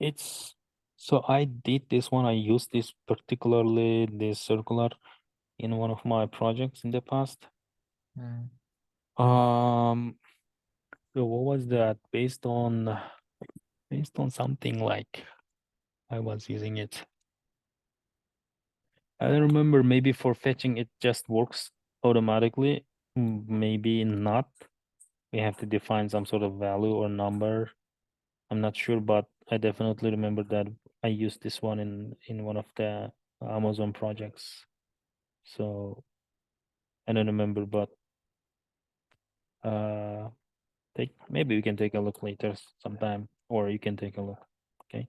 It's so I did this one. I used this particularly this circular in one of my projects in the past. Mm. So what was that? Based on something like I was using it. I don't remember. Maybe for fetching it just works automatically. Maybe not. We have to define some sort of value or number. I'm not sure, but I definitely remember that I used this one in one of the Amazon projects. So I don't remember, but maybe we can take a look later sometime, or you can take a look. Okay.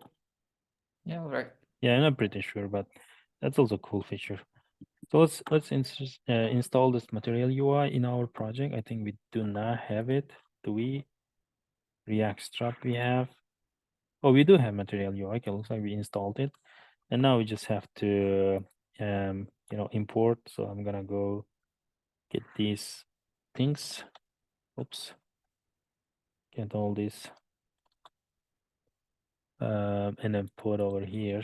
Yeah, all right. Yeah, I'm not pretty sure, but That's also a cool feature. So let's install this material UI in our project. I think we do not have it. Do we? React Strap we have. Oh, we do have material UI. Okay, looks like we installed it. And now we just have to import. So I'm gonna go get these things. Oops. Get all this. And then put over here.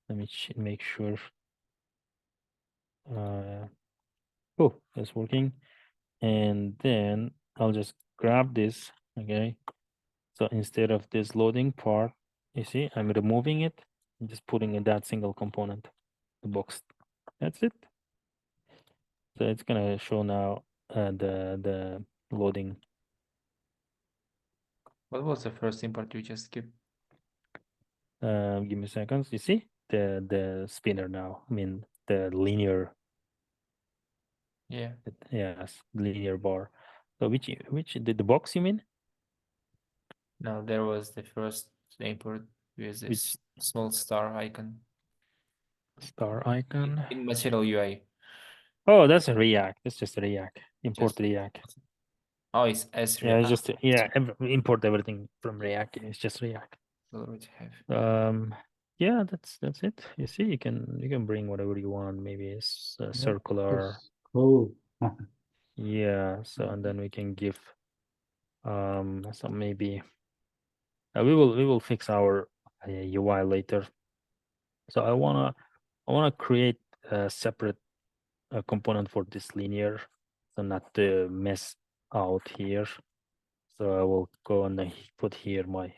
Let me make sure. Oh, that's working. And then I'll just grab this. Okay. So instead of this loading part, you see, I'm removing it and just putting in that single component, the box. That's it. So it's gonna show now the loading. What was the first import you just skipped? Give me seconds. You see the spinner now. I mean the linear. Yeah. Yes, linear bar. So which the box you mean? No, there was the first import with this small star icon Star icon. in material UI. Oh, that's a React. That's just a React. Import Just- React. Oh, it's as Yeah, it's just import everything from React. It's just React. already have. Yeah, that's it. You see, you can bring whatever you want. Maybe it's circular. That's cool. Yeah. So and then we can give some maybe we will fix our UI later. So I wanna create a separate component for this linear, so not to mess out here. So I will go and put here my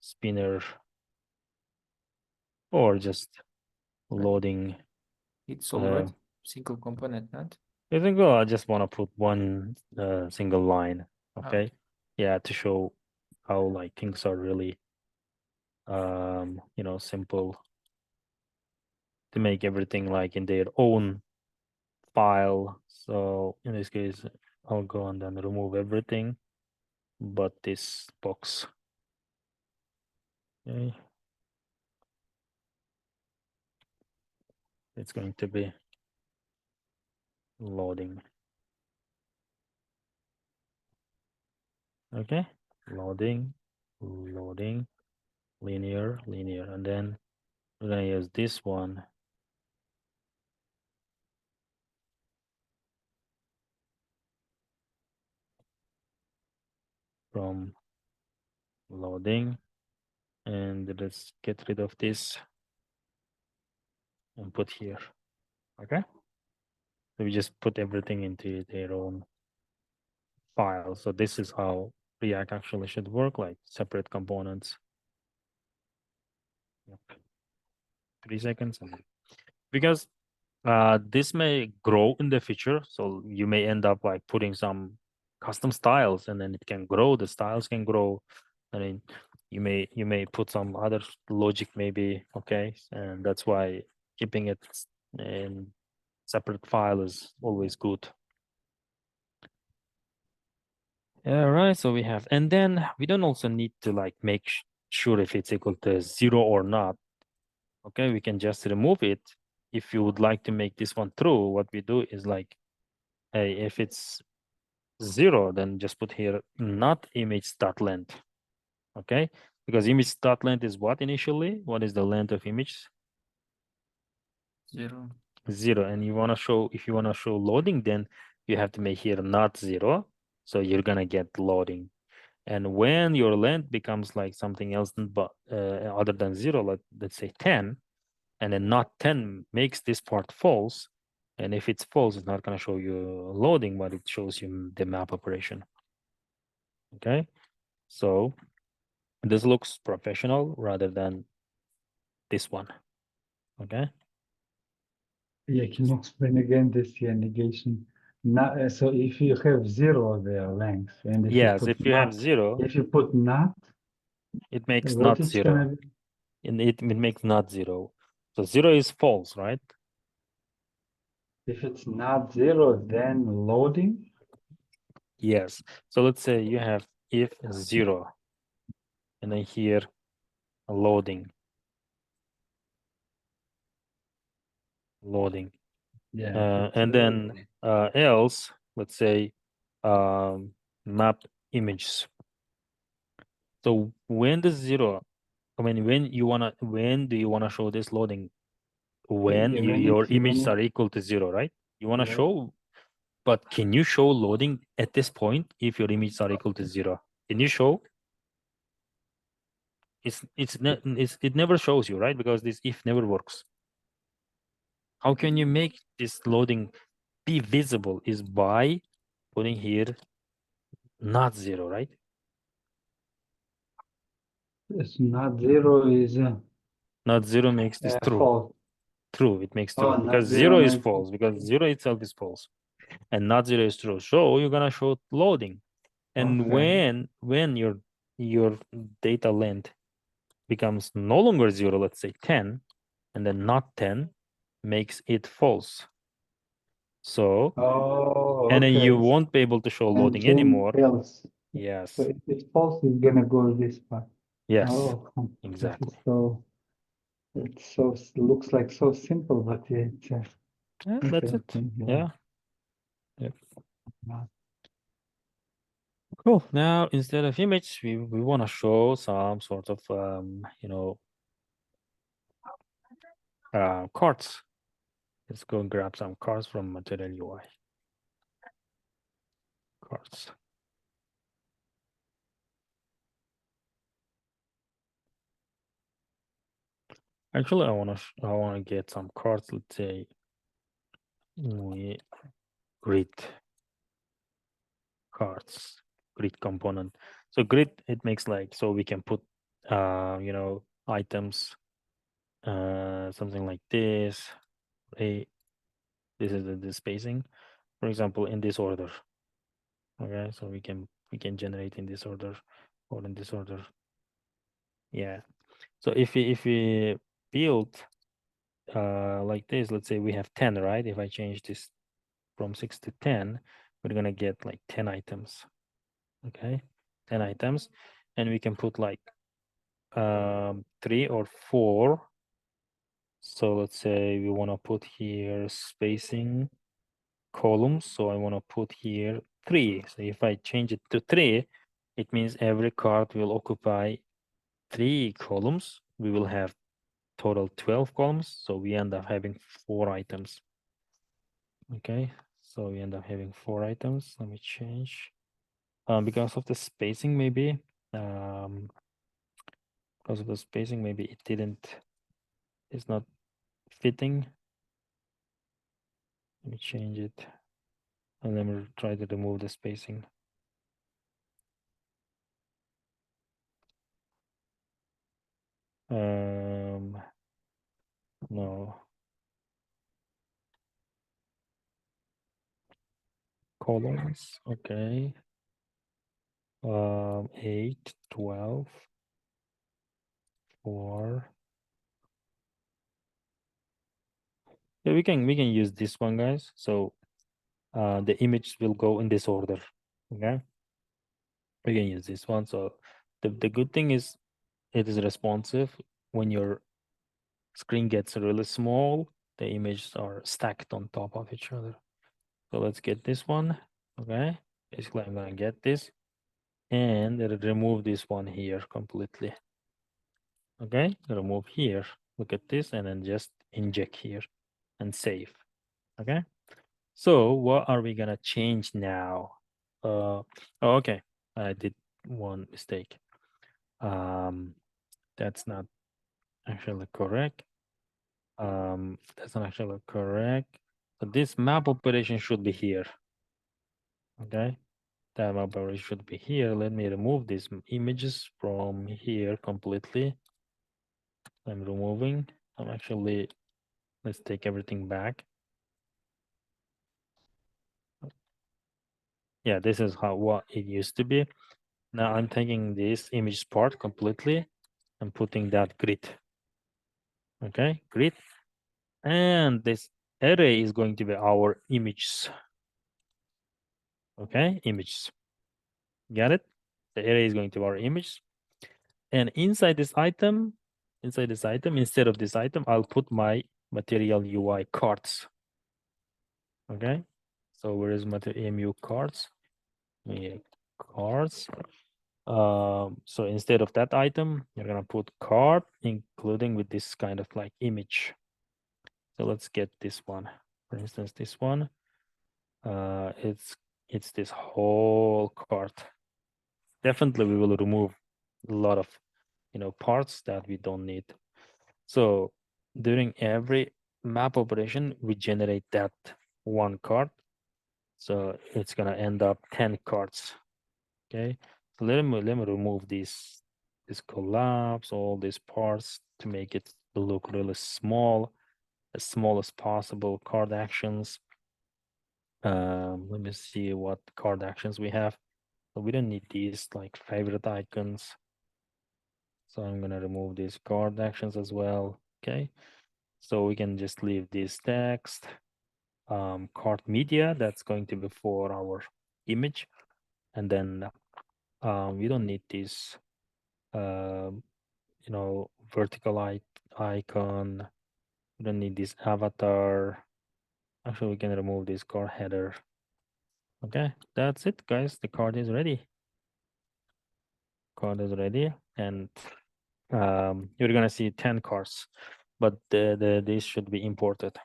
spinner or just loading. It's already single component, not? I think I just want to put one single line. Okay. Yeah, to show how like things are really simple, to make everything like in their own file. So in this case, I'll go and then remove everything but this box. Okay. It's going to be loading. Okay, loading, linear, and then we're gonna use this one. From loading, and let's get rid of this and put here. Okay, so we just put everything into their own file. So this is how React actually should work, like separate components. Yep. 3 seconds, because this may grow in the future, so you may end up like putting some custom styles, and then it can grow. The styles can grow. I mean, you may put some other logic maybe. Okay, and that's why keeping it in separate file is always good. All right, so we have, and then we don't also need to like make sure if it's equal to 0 or not. Okay, we can just remove it. If you would like to make this one true, what we do is like, hey, if it's 0, then just put here not image.length. Okay, because image.length is what initially? What is the length of image? 0. 0. And you want to show, if you want to show loading, then you have to make here not 0. So you're gonna get loading. And when your length becomes like something else but other than 0, let's say 10, and then not 10 makes this part false. And if it's false, it's not going to show you loading, but it shows you the map operation. Okay, so this looks professional rather than this one. Okay. Yeah, can you explain again this negation? Not, so if you have 0 there length, and if Yes, you put if you have not, 0, if you put not, it makes what not it's 0. gonna be? And it makes not 0. So 0 is false, right? If it's not 0, then loading. Yes. So let's say you have if 0, and then here loading. loading. Yeah. And then else, let's say map images. So when the zero, I mean, when do you wanna show this loading? When Yeah, your when images it- are equal to zero, right? You wanna Yeah. show, but can you show loading at this point if your images are equal to zero? Can you show? It never shows you, right? Because this if never works. How can you make this loading be visible? Is by putting here not zero, right? It's not zero is Not zero makes this true. false. True, it makes Oh, true because not zero zero is makes false because zero itself is false, and not zero is true. So you're gonna show loading, and Okay. when your data length becomes no longer zero, let's say 10, and then not 10 makes it false. So Oh, and then you okay. won't be able to show And loading then anymore. else. Yes. So if it's false, it's gonna go this part. Yes. Oh, Exactly. This is so. It's so looks like so simple, but it's Yeah, that's it. interesting. Yeah. Yep. Yeah. Cool. Now instead of image, we want to show some sort of cards. Let's go and grab some cards from Material UI. Cards. Actually, I wanna get some cards. Let's say grid cards, grid component. So grid, it makes like so we can put items, something like this. This is the spacing, for example, in this order. Okay, so we can generate in this order or in this order. Yeah. So if we build like this, let's say we have 10, right? If I change this from 6 to 10, we're gonna get like 10 items. Okay, 10 items, and we can put like 3 or 4. So let's say we want to put here spacing columns. So I want to put here 3. So if I change it to 3, it means every card will occupy 3 columns. We will have total 12 columns. So we end up having 4 items. Okay, so we end up having 4 items. Let me change. Because of the spacing, maybe. Because of the spacing, maybe it's not fitting. Let me change it. And then we'll try to remove the spacing. No. Columns, okay. 8, 12, 4. Yeah, we can use this one, guys. So the image will go in this order. Okay. We can use this one. So the good thing is it is responsive. When your screen gets really small, the images are stacked on top of each other. So let's get this one. Okay. Basically, I'm gonna get this and remove this one here completely. Okay, remove here. Look at this and then just inject here and save. Okay. So what are we gonna change now? Okay, I did one mistake. That's not actually correct. That's not actually correct. So this map operation should be here. Okay, that map operation should be here. Let me remove these images from here completely. I'm removing. Let's take everything back. Yeah, this is what it used to be. Now I'm taking this image part completely and putting that grid. Okay, grid. And this array is going to be our images. Okay, images. Got it? The array is going to be our image. And inside this item, instead of this item, I'll put my material UI cards. Okay, so where is EMU cards? Yeah, cards. So instead of that item, you're gonna put card, including with this kind of like image. So let's get this one. For instance, this one. It's this whole card. Definitely, we will remove a lot of parts that we don't need. So during every map operation, we generate that one card. So it's gonna end up 10 cards. Okay. So let me remove this collapse, all these parts to make it look really small, as small as possible. Card actions. Let me see what card actions we have. So we don't need these like favorite icons. So I'm gonna remove these card actions as well. Okay. So we can just leave this text. Card media, that's going to be for our image. And then we don't need this vertical icon. We don't need this avatar. Actually, we can remove this card header. Okay, that's it, guys. The card is ready. Card is ready, and you're gonna see 10 cards, but these should be imported.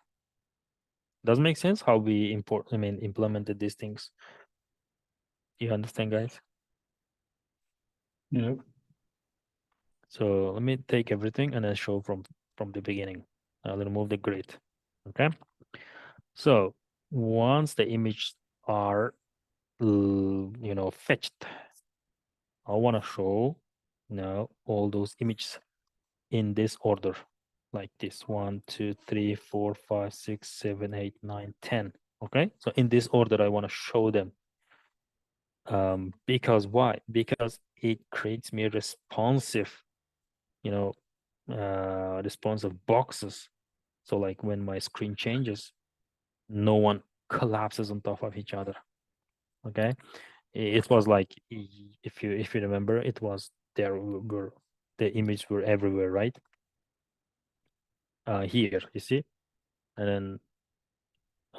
Does make sense how we implemented these things? You understand, guys? Yeah. So let me take everything and then show from the beginning. I'll remove the grid. Okay. So once the images are fetched, I want to show now all those images in this order, like this 1, 2, 3, 4, 5, 6, 7, 8, 9, 10. Okay. So in this order, I want to show them. Because why? Because it creates me responsive responsive boxes. So like when my screen changes, no one collapses on top of each other. Okay, it was like if you remember, it was there were the images were everywhere, right? Here you see, and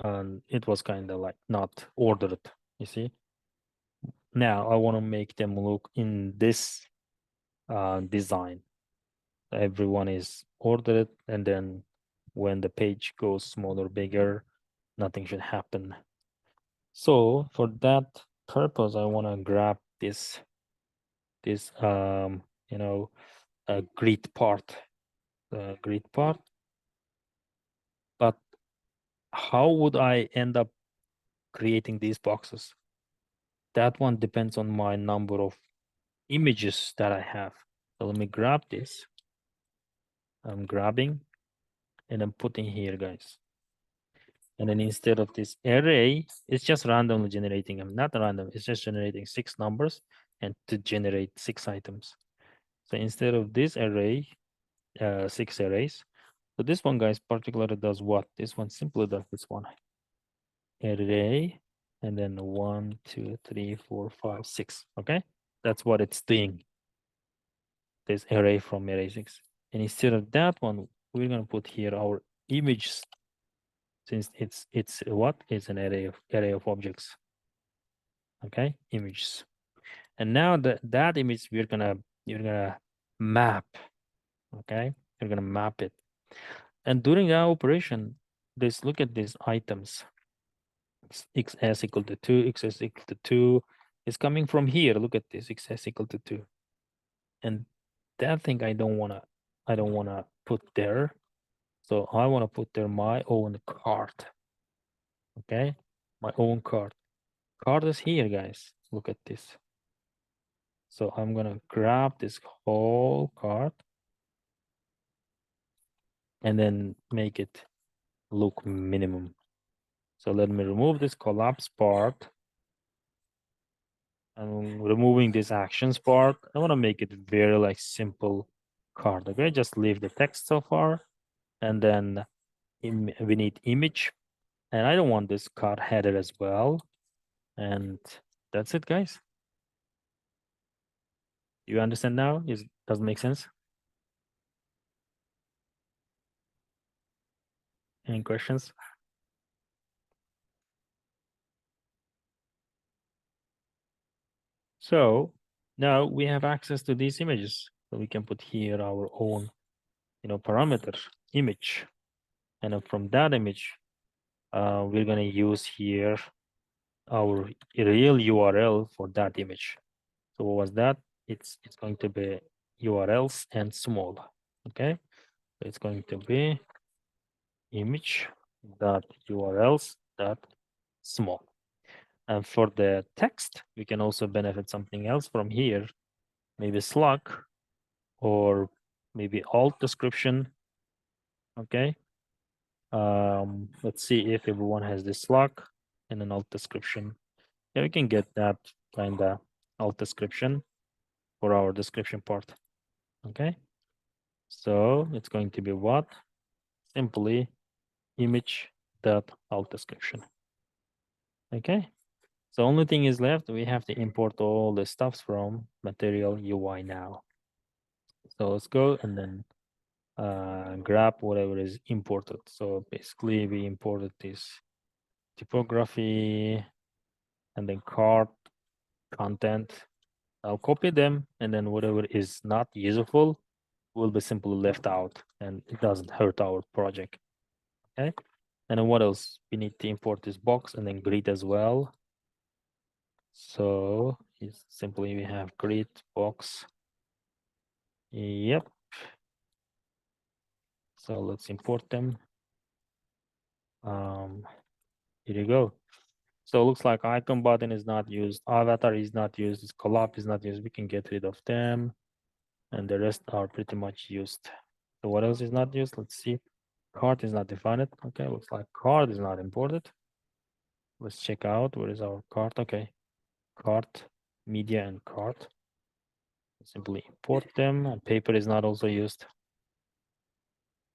then it was kind of like not ordered. You see, now I want to make them look in this design. Everyone is ordered, and then when the page goes smaller, bigger, nothing should happen. So for that purpose, I want to grab this grid part, but how would I end up creating these boxes? That one depends on my number of images that I have. So let me grab this. I'm grabbing and I'm putting here, guys. And then instead of this array, it's just randomly generating. I'm not random, it's just generating 6 numbers and to generate 6 items. So instead of this array, 6 arrays. So this one, guys, particularly does what? This one simply does this one. Array, and then 1, 2, 3, 4, 5, 6. Okay, that's what it's doing. This array from array 6. And instead of that one, we're gonna put here our images, since it's what? It's an array of objects. Okay, images. And now that image you're gonna map. Okay, you're gonna map it. And during that operation, look at these items. Xs equal to 2, xs equal to 2 is coming from here. Look at this, xs equal to 2. And that thing I don't wanna put there. So I wanna put there my own card. Okay, my own card. Card is here, guys. Look at this. So I'm gonna grab this whole card and then make it look minimum. So let me remove this collapse part. I'm removing this actions part. I want to make it very like simple card. Okay, just leave the text so far, and then we need image, and I don't want this card header as well. And that's it, guys. You understand now? Does it make sense? Any questions? So now we have access to these images. So we can put here our own, parameter image. And then from that image, we're going to use here our real URL for that image. So what was that? It's going to be URLs and small. Okay. So it's going to be image dot URLs dot small. And for the text, we can also benefit something else from here, maybe slug or maybe alt description. Okay. Let's see if everyone has this slug and an alt description. Yeah, we can get that kind of alt description for our description part. Okay. So it's going to be what? Simply image dot alt description. Okay. So only thing is left, we have to import all the stuffs from material UI now. So let's go and then grab whatever is imported. So basically we imported this typography and then card content. I'll copy them and then whatever is not useful will be simply left out and it doesn't hurt our project. Okay. And then what else? We need to import this box and then grid as well. So it's simply we have grid box. Yep. So let's import them. Here you go. So it looks like icon button is not used, avatar is not used, this collab is not used. We can get rid of them, and the rest are pretty much used. So what else is not used? Let's see. Card is not defined. Okay, looks like card is not imported. Let's check out where is our card. Okay, card, media, and card. Simply import them, and paper is not also used.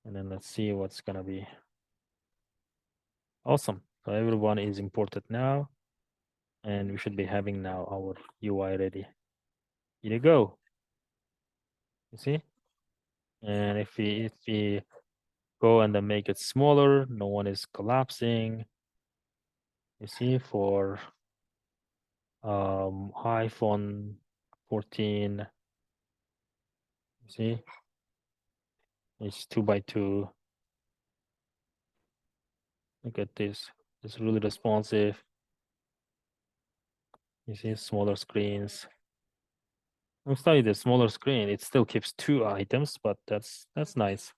And then let's see what's gonna be. Awesome. So everyone is imported now, and we should be having now our UI ready. Here you go. You see? And if we go and then make it smaller, no one is collapsing. You see, for iPhone 14, you see, it's 2x2. Look at this. It's really responsive. You see, smaller screens. I'll study the smaller screen. It still keeps 2 items, but that's nice.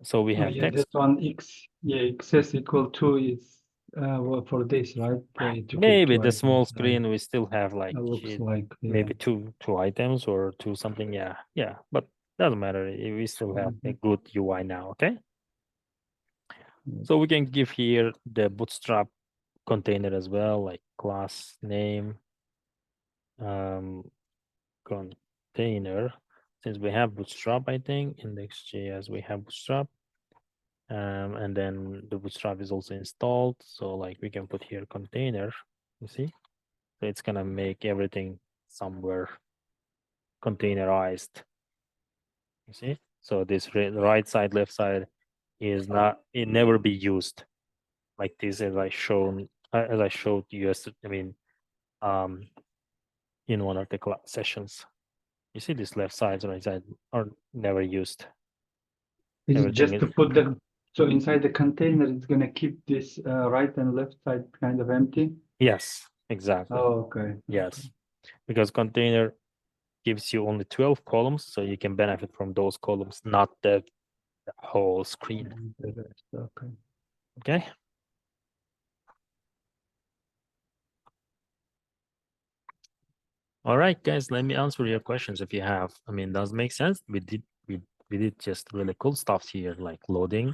So we have yeah, text. that one XS equal 2 is well, for this, right? To keep Maybe 2 the small items, screen we still have like it looks like maybe two items or two something. Yeah, but doesn't matter. We still have a good UI now. Okay. Yes. So we can give here the bootstrap container as well, like class name container. Since we have bootstrap, I think index.js we have bootstrap. And then the bootstrap is also installed. So like we can put here container, you see? So it's gonna make everything somewhere containerized. You see? So this right side, left side is not, it never be used like this as I showed you in one of the sessions. You see these left sides, right side are never used. Is it Everything just to put so inside the container, it's gonna keep this right and left side kind of empty? Yes, exactly. Oh, okay. Yes, because container gives you only 12 columns, so you can benefit from those columns, not the whole screen. Okay. Okay. All right, guys, let me answer your questions if you have. I mean, does it make sense? We did just really cool stuff here, like loading.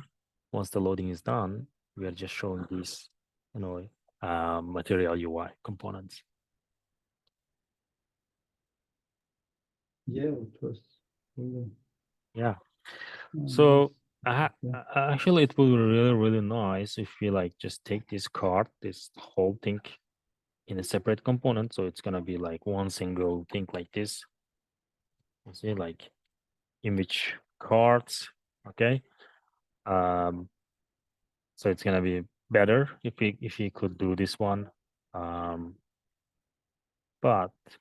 Once the loading is done, we are just showing these, material UI components. Yeah, it was really Yeah. So actually, it would be really nice if we like just take this card, this whole thing, in a separate component. So it's gonna be like one single thing like this. You see, like image cards. Okay. So it's gonna be better if we could do this one. But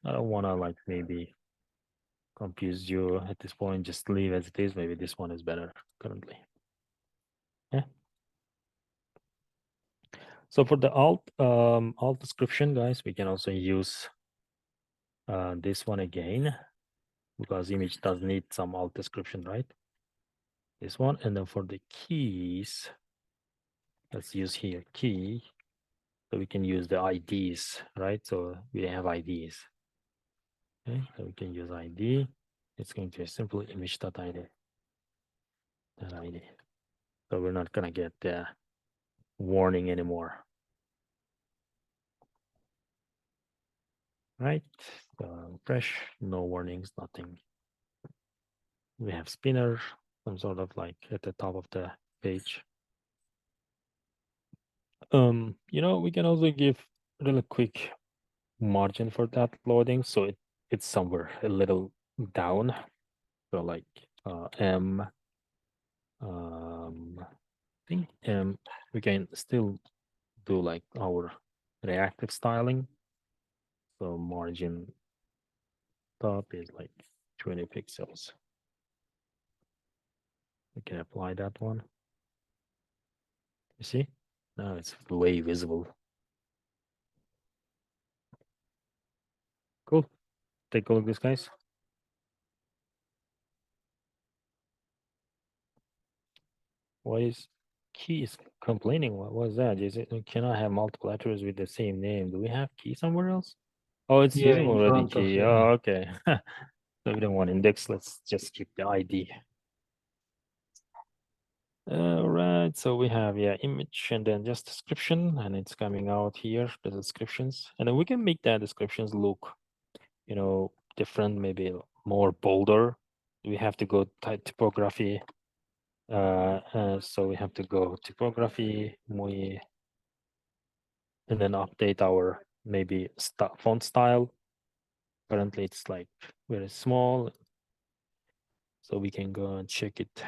I don't wanna like maybe confuse you at this point. Just leave as it is. Maybe this one is better currently. Yeah. So for the alt description, guys, we can also use this one again, because image does need some alt description, right? This one, and then for the keys, let's use here key. So we can use the IDs, right? So we have IDs. Okay, so we can use ID. It's going to be simply image.id. .id. So we're not gonna get the warning anymore. Right? So fresh, no warnings, nothing. We have spinner, some sort of like at the top of the page. You know, we can also give really quick margin for that loading, so it's somewhere a little down. So like M, I think we can still do like our reactive styling. So margin top is like 20 pixels. We can apply that one. You see? Now it's way visible. Cool. Take a look at this, guys. Why is key is complaining? What was that? Is it we cannot have multiple attributes with the same name? Do we have key somewhere else? Oh, it's Yeah, using in already front of key. it. Oh, okay. So we don't want index. Let's just keep the ID. All right. So we have image and then just description, and it's coming out here the descriptions, and then we can make that descriptions look, different, maybe more bolder. We have to go typography. So we have to go typography, and then update our maybe font style. Currently, it's like very small, so we can go and check it.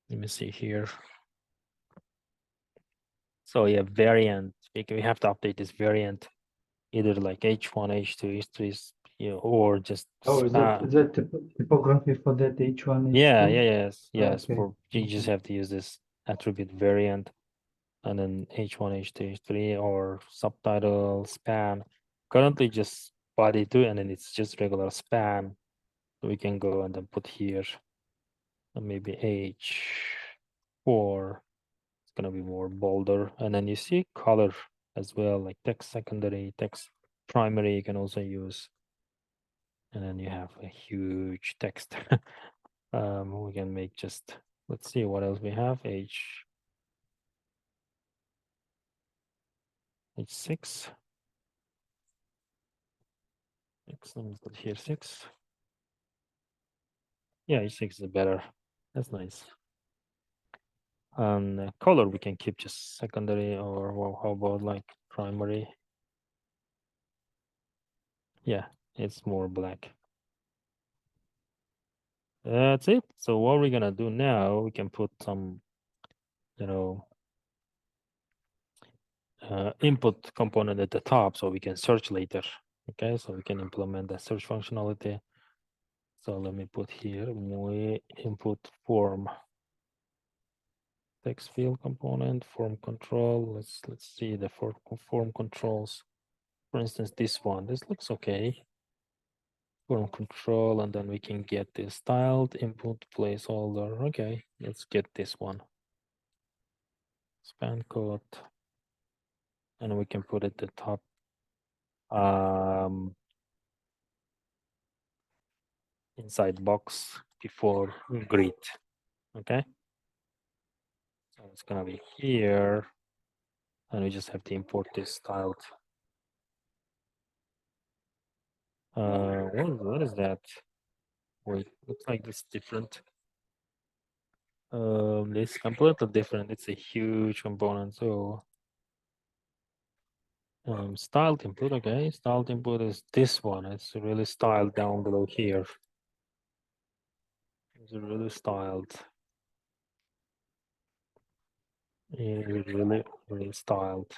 Let me see here. So yeah, variant. We have to update this variant, either like H1, H2, H3, or just Oh, is that typography for that H1, Yeah, H2? yes. Okay. For you just have to use this attribute variant, and then H1, H2, H3, or subtitle span. Currently, just body 2, and then it's just regular span. So we can go and then put here, and maybe H4. It's gonna be more bolder, and then you see color as well, like text secondary, text primary. You can also use, and then you have a huge text. We can make just, let's see what else we have. H6. Let me put here 6. Yeah, H6 is better. That's nice. And color we can keep just secondary, or well, how about like primary? Yeah, it's more black. That's it. So what we're gonna do now, we can put some, input component at the top, so we can search later. Okay, so we can implement the search functionality. So let me put here my input form, text field component, form control. Let's see the form controls. For instance, this one. This looks okay. Form control, and then we can get this styled input placeholder. Okay, let's get this one. Span code, and we can put it at the top. Inside box before grid. Okay, so it's gonna be here, and we just have to import this styled. What is that? Wait, looks like it's different. It's completely different. It's a huge component. So styled input, okay. Styled input is this one. It's really styled down below here. Is it really styled? Is it really styled?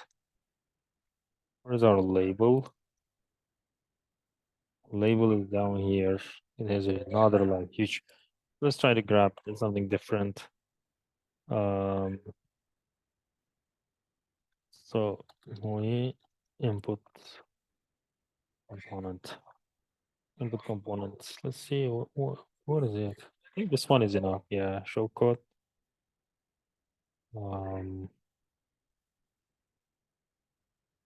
Where is our label? Label is down here. It has another like huge. Let's try to grab something different. So we input component. Input components. Let's see what is it? I think this one is enough. Yeah, show code.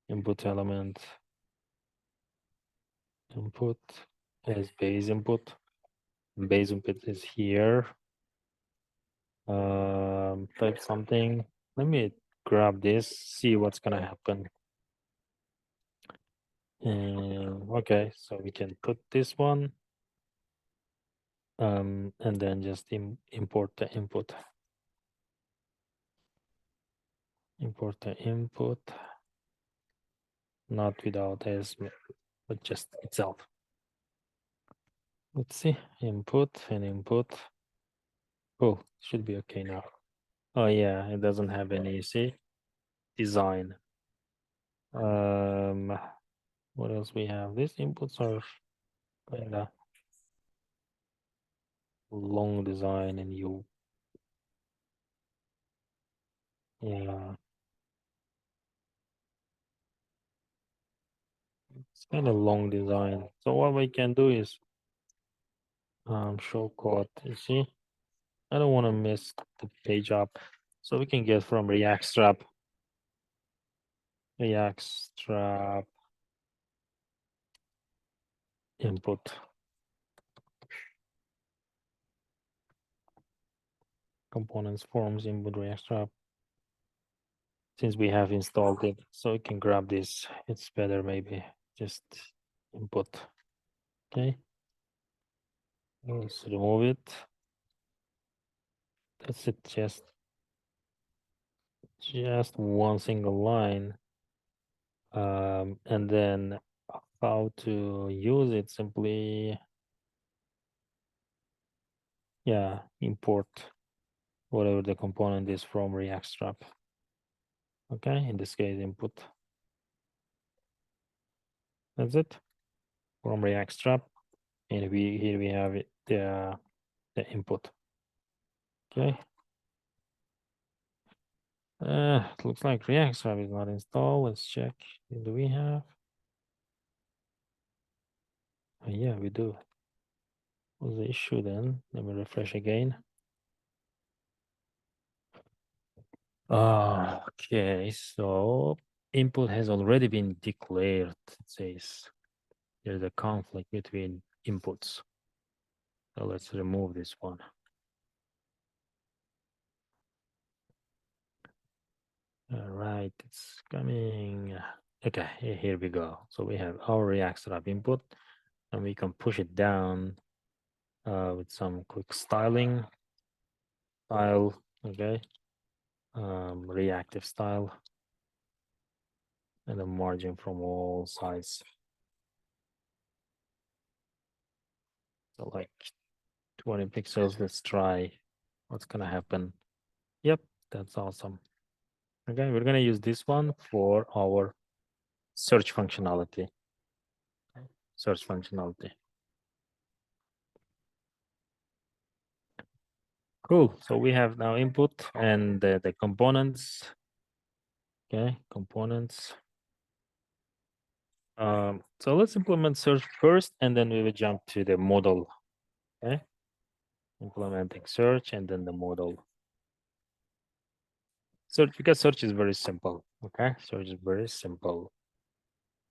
Input element. Input as base input. Base input is here. Type something. Let me grab this, see what's gonna happen. Okay, so we can put this one. And then just import the input. Import the input. Not without as, but just itself. Let's see, input and input. Oh, should be okay now. Oh yeah, it doesn't have any, see, design. What else we have? These inputs are kind of long design and yeah, it's kind of long design. So what we can do is show code. You see, I don't want to mess the page up, so we can get from React Strap input components forms input React Strap. Since we have installed it, so we can grab this. It's better maybe just input. Okay, let's remove it. That's it. Just one single line. And then how to use it? Simply, yeah, import whatever the component is from React Strap. Okay, in this case, input. That's it from React Strap, and here we have it, the input. Okay. It looks like React Strap is not installed. Let's check. Do we have? Oh, yeah, we do. What's the issue then? Let me refresh again. Okay, so input has already been declared. It says there's a conflict between inputs. So let's remove this one. All right, it's coming. Okay, here we go. So we have our React Strap input, and we can push it down with some quick styling. Style, okay. Reactive style, and a margin from all sides. So like 20 pixels. Let's try what's gonna happen. Yep, that's awesome. Okay, we're gonna use this one for our search functionality. Search functionality. Cool. So we have now input and the components. Okay, components. So let's implement search first, and then we will jump to the model. Okay, implementing search and then the model. Search, because search is very simple. Okay, search is very simple.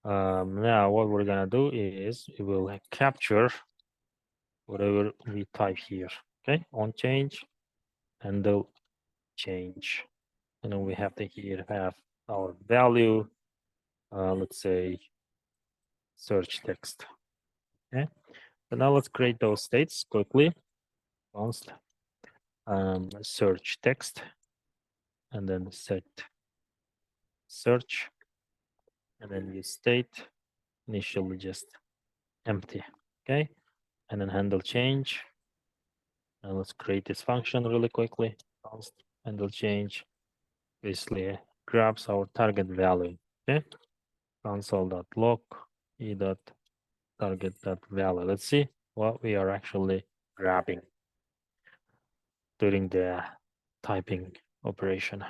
Now what we're gonna do is we will capture whatever we type here. Okay, on change, handle change, and then we have to here have our value. Let's say search text. Okay, so now let's create those states quickly. Const search text, and then set search, and then use state initially just empty. Okay, and then handle change, And let's create this function really quickly. Const handle change basically grabs our target value. Okay. Console.log e.target.value. Let's see what we are actually grabbing during the typing operation.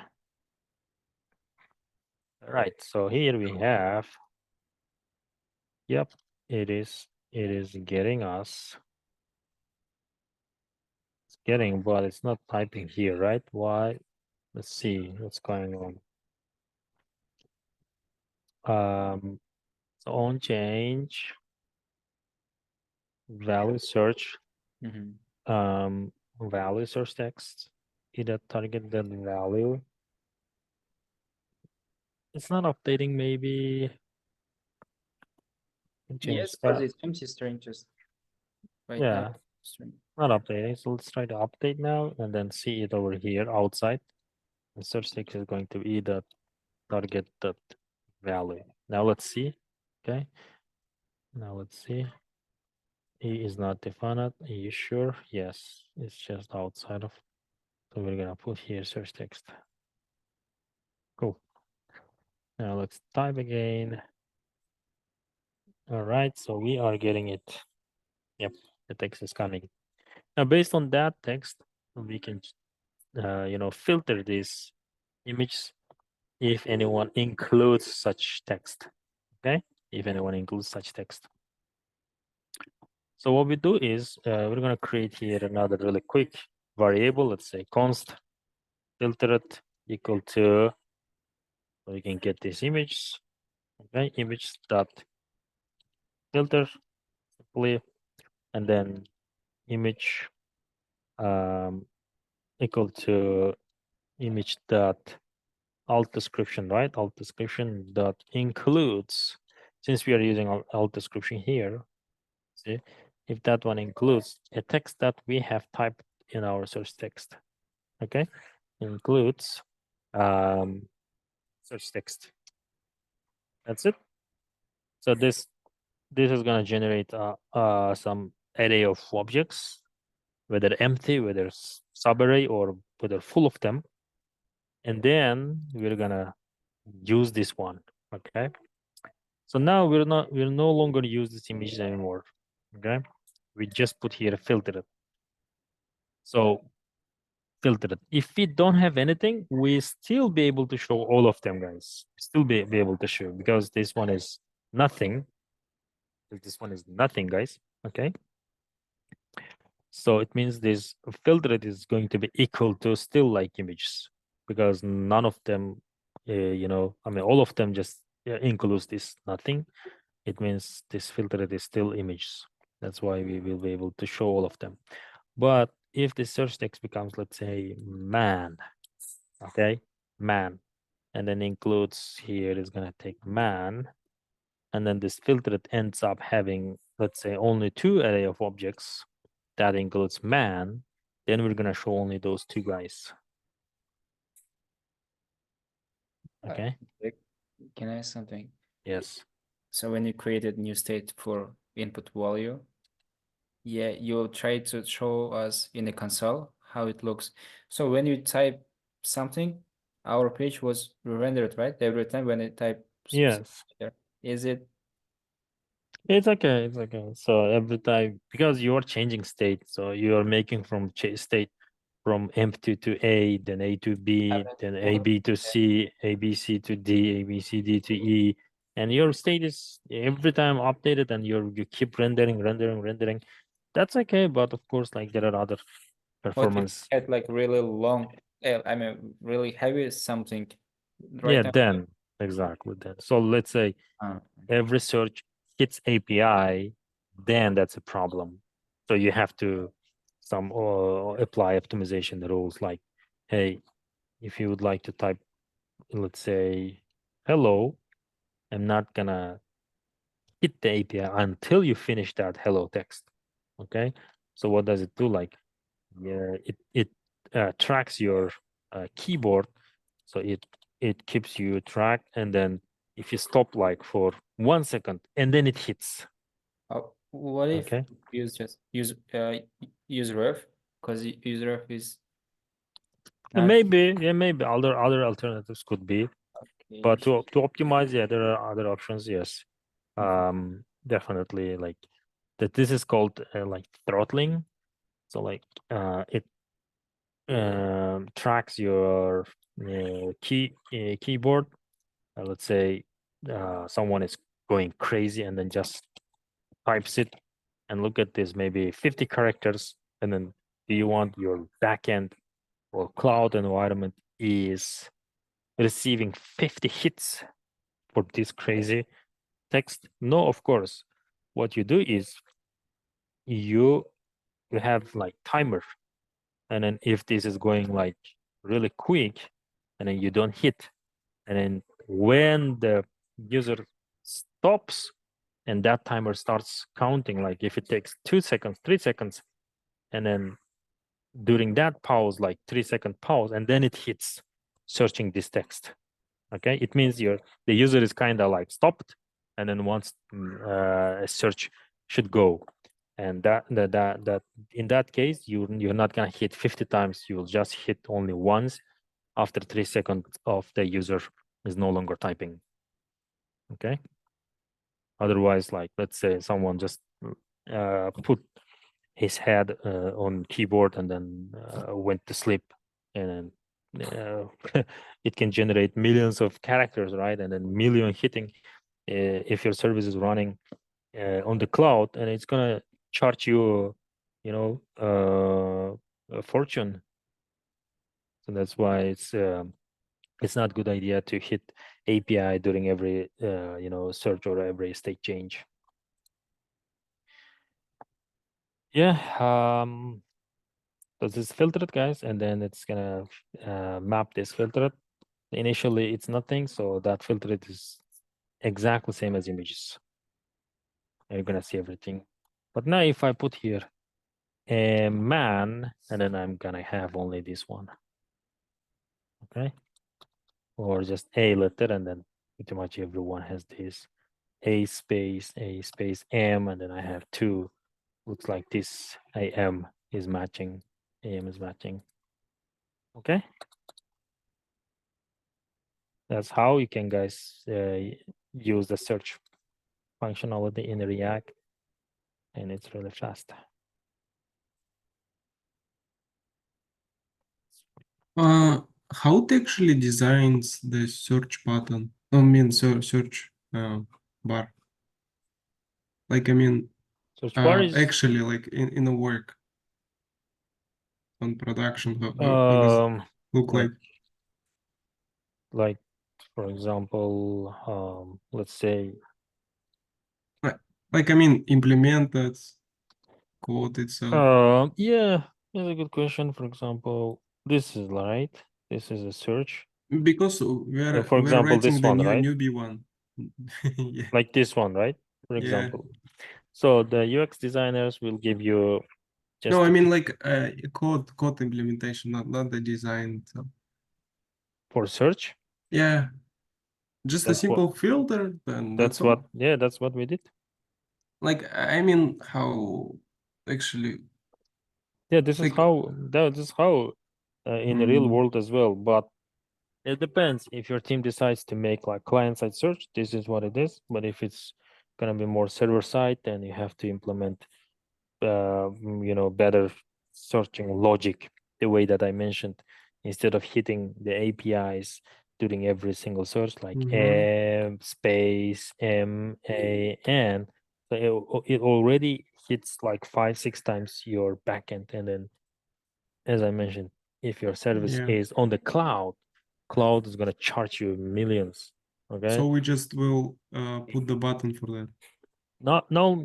All right, so here we have, yep, it is getting us, it's getting, but it's not typing here, right? Why? Let's see what's going on. So on change, value search, value search text, either target that value. It's not updating, maybe. Change Yes, that. because it's empty string just right Yeah, now. String. not updating. So let's try to update now and then see it over here outside. The search text is going to be the target dot value. Now let's see. Okay. Now let's see. E is not defined. Are you sure? Yes, it's just outside of. So we're gonna put here search text. Cool. Now let's type again. All right, so we are getting it. Yep, the text is coming. Now based on that text, we can filter this image if anyone includes such text. Okay, if anyone includes such text. So what we do is we're going to create here another really quick variable. Let's say const filtered equal to, so we can get this image. Okay, image dot filter simply, and then image equal to image dot alt description, right? Alt description dot includes, since we are using alt description here, see, if that one includes a text that we have typed in our source text, okay, includes search text. That's it. So this is going to generate some array of objects, whether empty, whether subarray, or whether full of them, and then we're gonna use this one. Okay. So now we're no longer use this image anymore. Okay. We just put here filtered. So filtered. If we don't have anything, we still be able to show all of them, guys. Still be able to show, because this one is nothing. This one is nothing, guys. Okay. So it means this filtered is going to be equal to still like images, because none of them, all of them just includes this nothing. It means this filtered is still images. That's why we will be able to show all of them. But if the search text becomes, let's say, man, okay, man, and then includes here is going to take man, and then this filtered ends up having, let's say, only two array of objects that includes man, then we're going to show only those two guys. Okay. Can I ask something? Yes. So when you created new state for input value, yeah, you try to show us in the console how it looks. So when you type something, our page was rendered, right? Every time when I type. Yes. Is it? It's okay. It's okay. So every time, because you're changing state, so you are making from state from empty to A, then A to B, then AB to C, ABC to D, ABCD to E, and your state is every time updated, and you keep rendering. That's okay, but of course, like there are other performance. Had like really long, I mean, really heavy something. Yeah, Now. then exactly then. So let's say every search hits API, then that's a problem. So you have to apply optimization rules like, hey, if you would like to type, let's say, hello, I'm not gonna hit the API until you finish that hello text. Okay. So what does it do? Like, yeah, it tracks your keyboard, so it keeps you track, and then if you stop like for 1 second and then it hits. What if Okay. use ref? because user F is Maybe, yeah, maybe other alternatives could be, okay. but to optimize, yeah, there are other options. Yes, definitely like that. This is called like throttling. So like it tracks your keyboard. Let's say someone is going crazy and then just types it, and look at this, maybe 50 characters, and then do you want your backend or cloud environment is receiving 50 hits for this crazy text? No, of course. What you do is you have like timer, and then if this is going like really quick, and then you don't hit, and then when the user stops and that timer starts counting, like if it takes 2 seconds, 3 seconds, and then during that pause, like 3-second pause, and then it hits searching this text. Okay, it means the user is kind of like stopped, and then once a search should go, and that in that case you're not gonna hit 50 times. You will just hit only once after 3 seconds of the user is no longer typing. Okay. Otherwise, like let's say someone just put his head on keyboard and then went to sleep, and then it can generate millions of characters, right? And then million hitting if your service is running on the cloud, and it's gonna charge you, you know, a fortune. So that's why it's not a good idea to hit API during every search or every state change. Yeah. So this is filtered, guys, and then it's gonna map this filtered. Initially, it's nothing, so that filtered is exactly same as images. And you're gonna see everything. But now, if I put here a man, and then I'm gonna have only this one, okay, or just a letter, and then pretty much everyone has this a space M, and then I have two. Looks like this AM is matching. AM is matching. Okay. That's how you can, guys, use the search functionality in React, and it's really fast. How it actually designs the search button? I mean, search bar. Like, I mean, Search bar is actually, like in a work on production, how does it look like? like for example, let's say Like, I mean, implemented code itself. yeah, that's a good question. For example, this is right. This is a search. Because we're For example, writing this the one, right? newbie one. Yeah. Like this one, right? For Yeah. example. So the UX designers will give you just No, I mean like code implementation, not the design. So. for search. Yeah, just a That's simple filter, then That's all. what, yeah, that's what we did. Like, I mean, how actually, Yeah, this is like, how in the real world as well. But it depends. If your team decides to make like client-side search, this is what it is. But if it's gonna be more server-side, then you have to implement, better searching logic, the way that I mentioned, instead of hitting the APIs during every single search, like M space MAN. So it already hits like 5-6 times your backend, and then, as I mentioned, if your service yeah. is on the cloud is gonna charge you millions. Okay. So we just will put the button for that.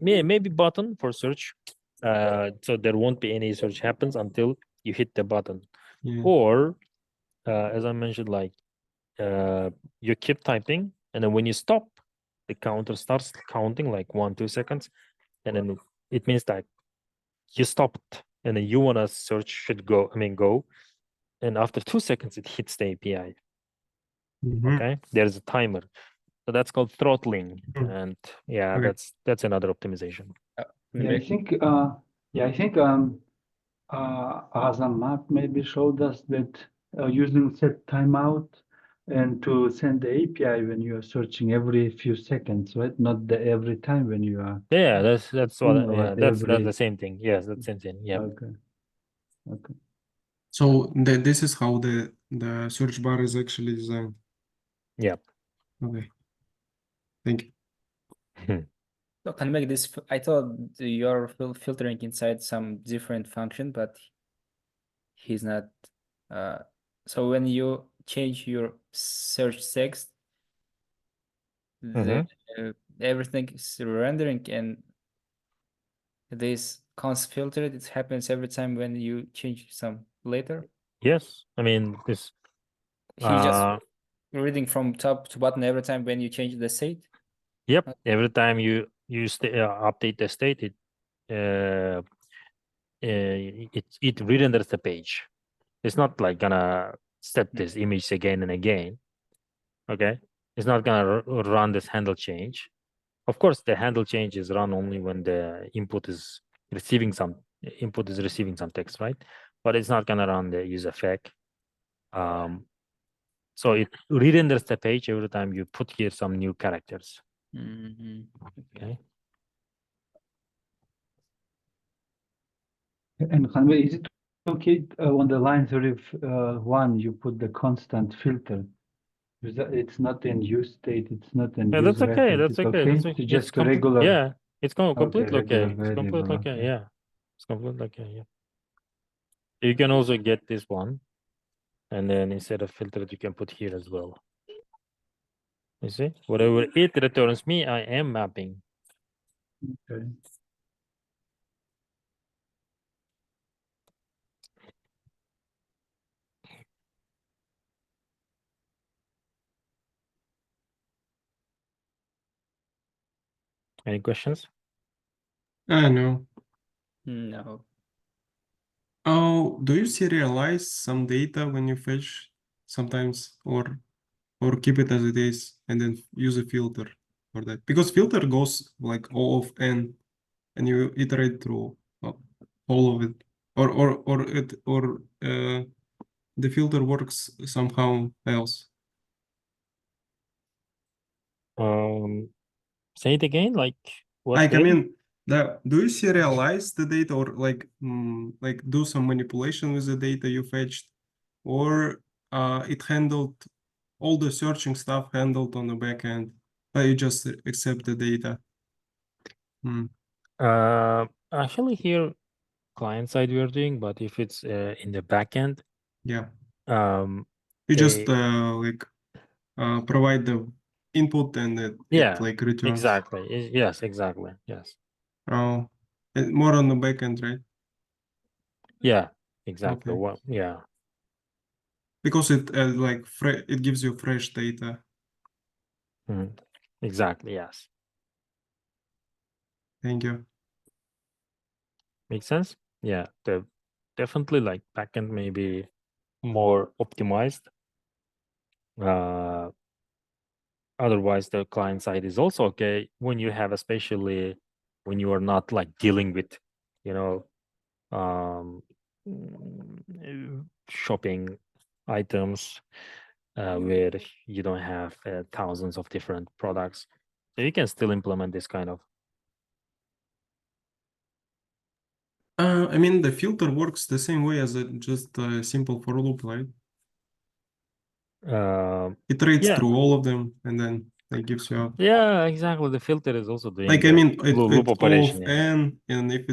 Maybe button for search. So there won't be any search happens until you hit the button. Yeah. Or as I mentioned, like you keep typing, and then when you stop, the counter starts counting like 1-2 seconds, and then it means that you stopped, and then you wanna search should go. Go, and after 2 seconds it hits the API. Okay, there's a timer, so that's called throttling, and yeah, Okay. that's another optimization. Yeah, I think Azam map maybe showed us that using set timeout and to send the API when you are searching every few seconds, right? Not the every time when you are. Yeah, that's what. or Yeah, that's every. the same thing. Yes, that's the same thing. Yeah. Okay. Okay. So this is how the search bar is actually designed. Yeah. Okay. Thank you. So can make this. I thought you're filtering inside some different function, but he's not. So when you change your search text, the everything is rendering, and this const filter, it happens every time when you change some later. Yes, I mean this. He just reading from top to bottom every time when you change the state. Yep. Every time you update the state, it re-renders the page. It's not like gonna set this image again and again. Okay, it's not gonna run this handle change. Of course, the handle change is run only when the input is receiving some text, right? But it's not gonna run the use effect. So it re-renders the page every time you put here some new characters. Okay. And Kanybek, is it okay on the line 31 you put the constant filter? It's not in use state, it's not in Yeah, use that's okay. reference. That's It's okay. okay. That's It's okay. just a regular. Yeah, it's completely regular okay. It's completely variable, okay. okay. Yeah, it's completely okay. Yeah. You can also get this one, and then instead of filter, you can put here as well. You see, whatever it returns me, I am mapping. Okay. Any questions? No. No. Oh, do you serialize some data when you fetch sometimes, or keep it as it is and then use a filter for that? Because filter goes like O of n, and you iterate through all of it, or the filter works somehow else. Say it again. Like what Like, I way? mean, do you serialize the data, or like do some manipulation with the data you fetched, or it handled all the searching stuff handled on the back end, but you just accept the data? Actually, here client side we are doing, but if it's in the backend, Yeah, you you just like provide the input and it like returns. exactly. Yes, exactly. Yes. Oh, and more on the backend, right? Yeah, exactly. Okay. What? Yeah. Because it like it gives you fresh data. Exactly. Yes. Thank you. Makes sense. Yeah. The definitely like backend may be more optimized. Otherwise, the client side is also okay when you have, especially when you are not like dealing with, you know, shopping items where you don't have thousands of different products. So you can still implement this kind of. I mean, the filter works the same way as just a simple for loop, right? It reads Yeah. through all of them and then it gives you out. Yeah, exactly. The filter is also doing Like, I mean, loop it's O operation. of n, and if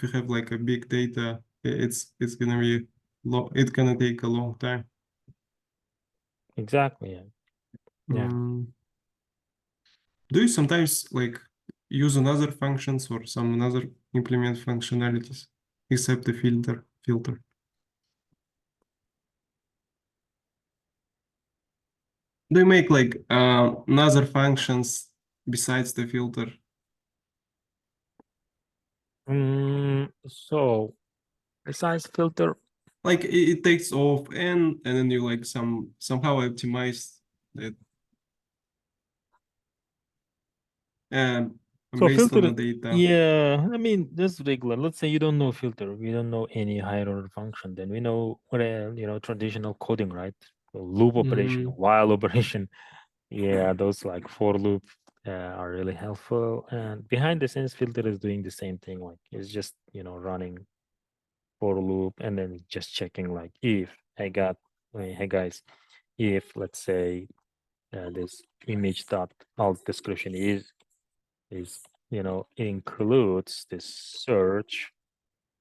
you have like a big data, it's gonna be it's gonna take a long time. Exactly. Yeah. Do you sometimes like use another functions or some another implement functionalities except the filter? Do you make like another functions besides the filter? So besides filter, Like it takes off n, and then you like somehow optimize it. So based on filter, the data. yeah, I mean, just regular. Let's say you don't know filter, we don't know any higher order function, then we know what traditional coding, right? So loop operation, Mhm. while operation, yeah, those like for loop are really helpful. And behind the scenes, filter is doing the same thing. Like it's just running for loop and then just checking like if hey guys, if let's say this image dot alt description is includes this search,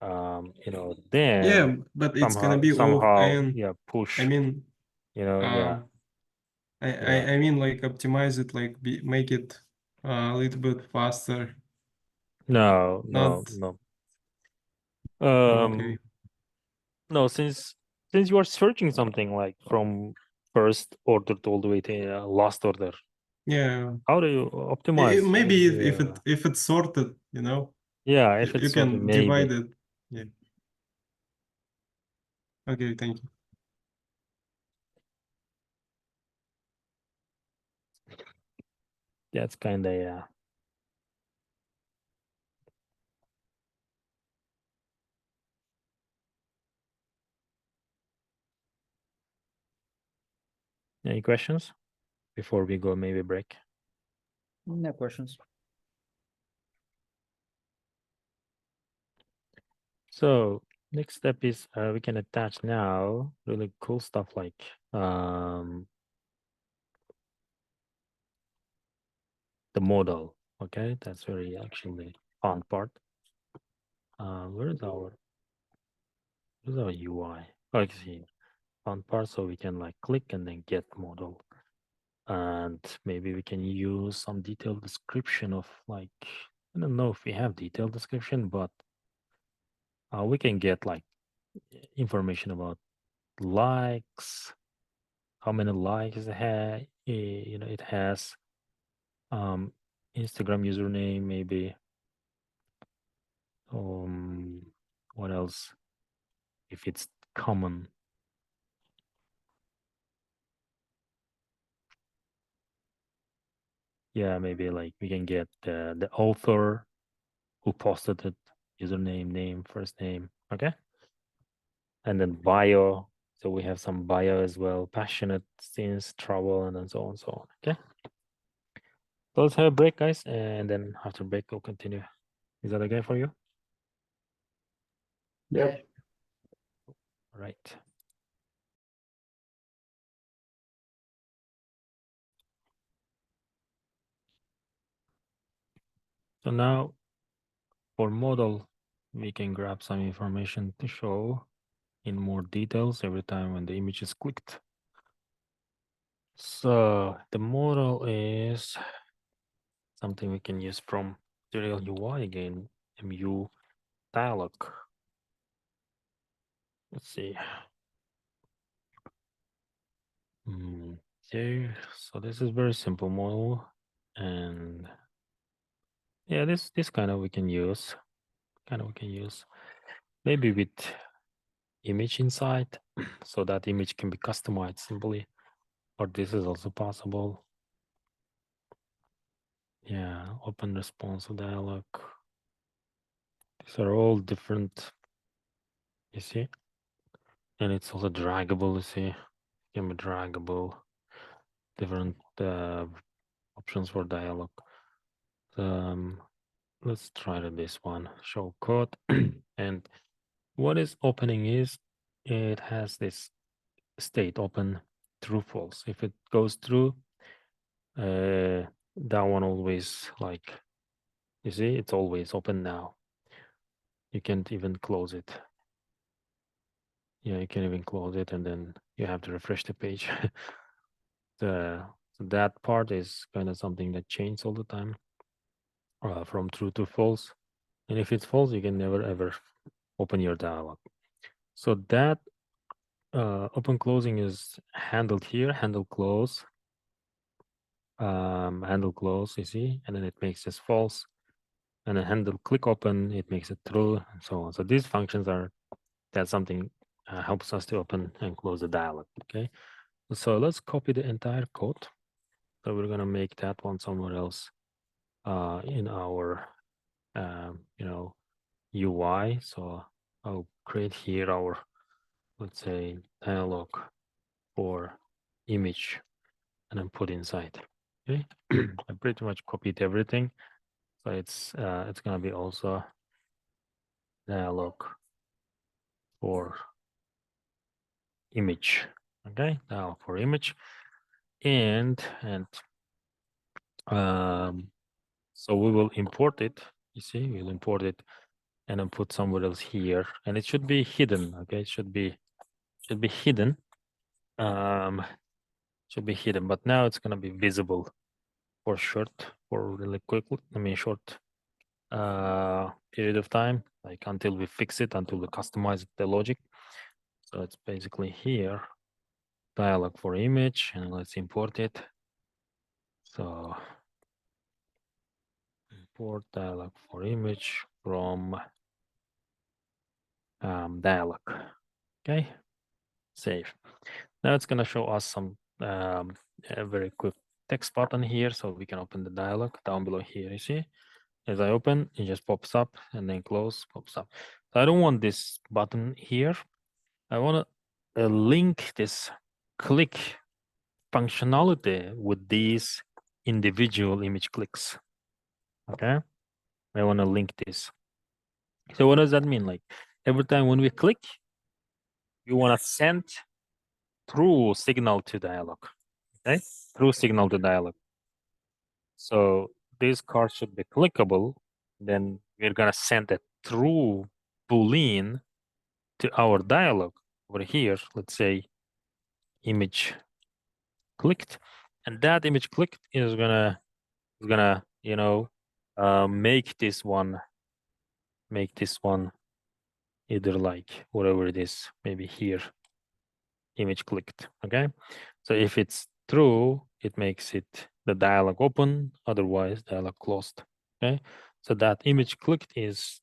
then Yeah, but it's gonna be off, and yeah, push, I mean, yeah. I mean, like optimize it, like make it a little bit faster. No, Not okay. No, since you are searching something like from first order to all the way to last order, Yeah, how do you optimize? maybe if Yeah. if it's sorted, Yeah, if you it's sorted, can maybe. divide it. Yeah. Okay, thank you. That's kind of, yeah. Any questions before we go maybe break? No questions. So next step is we can attach now really cool stuff like the model. Okay, that's very actually fun part. Where is our UI? Oh, I see fun part. So we can like click and then get model, and maybe we can use some detailed description of like, I don't know if we have detailed description, but we can get like information about likes, how many likes it has, it has, Instagram username maybe, what else, if it's common, yeah, maybe like we can get the author who posted it, username, name, first name, okay, and then bio. So we have some bio as well, passionate since travel, and then so on, so on. Okay. So let's have a break, guys, and then after break we'll continue. Is that okay for you? Yep. All right. So now for model, we can grab some information to show in more details every time when the image is clicked. So the model is something we can use from Serial UI again, MU dialog. Let's see. Okay, so this is very simple model, and yeah, this kind of we can use. Maybe with image inside, so that image can be customized simply, or this is also possible. Yeah, open responsive dialog. These are all different, you see, and it's also draggable. You see, it can be draggable. Different options for dialog. Let's try this one. Show code, and what is opening is it has this state open true false. If it goes through, that one always like, you see, it's always open now. You can't even close it. Yeah, you can even close it, and then you have to refresh the page. That part is kind of something that changes all the time, from true to false. And if it's false, you can never ever open your dialog. So that open closing is handled here, handle close, you see, and then it makes this false, and then handle click open, it makes it true, and so on. So these functions that's something helps us to open and close the dialog. Okay, so let's copy the entire code. So we're gonna make that one somewhere else. in our UI. So I'll create here our, let's say, dialog for image and then put inside. Okay, I pretty much copied everything. So it's gonna be also dialog for image. Okay, now for image, and so we will import it. You see, we'll import it and then put somewhere else here, and it should be hidden. Okay, it should be hidden. Should be hidden, but now it's gonna be visible for really quick. I mean, short period of time, like until we fix it, until we customize the logic. So it's basically here, dialog for image, and let's import it. So import dialog for image from dialog. Okay, save. Now it's gonna show us some a very quick text button here, so we can open the dialog down below here. You see, as I open, it just pops up and then close, pops up. So I don't want this button here. I want to link this click functionality with these individual image clicks. Okay, I want to link this. So what does that mean? Like every time when we click, you want to send through signal to dialog. Okay, through signal to dialog. So this card should be clickable. Then we're gonna send a true boolean to our dialog over here. Let's say image clicked, and that image clicked is gonna make this one either like whatever it is, maybe here image clicked. Okay, so if it's true, it makes it the dialog open, otherwise dialog closed. Okay, so that image clicked is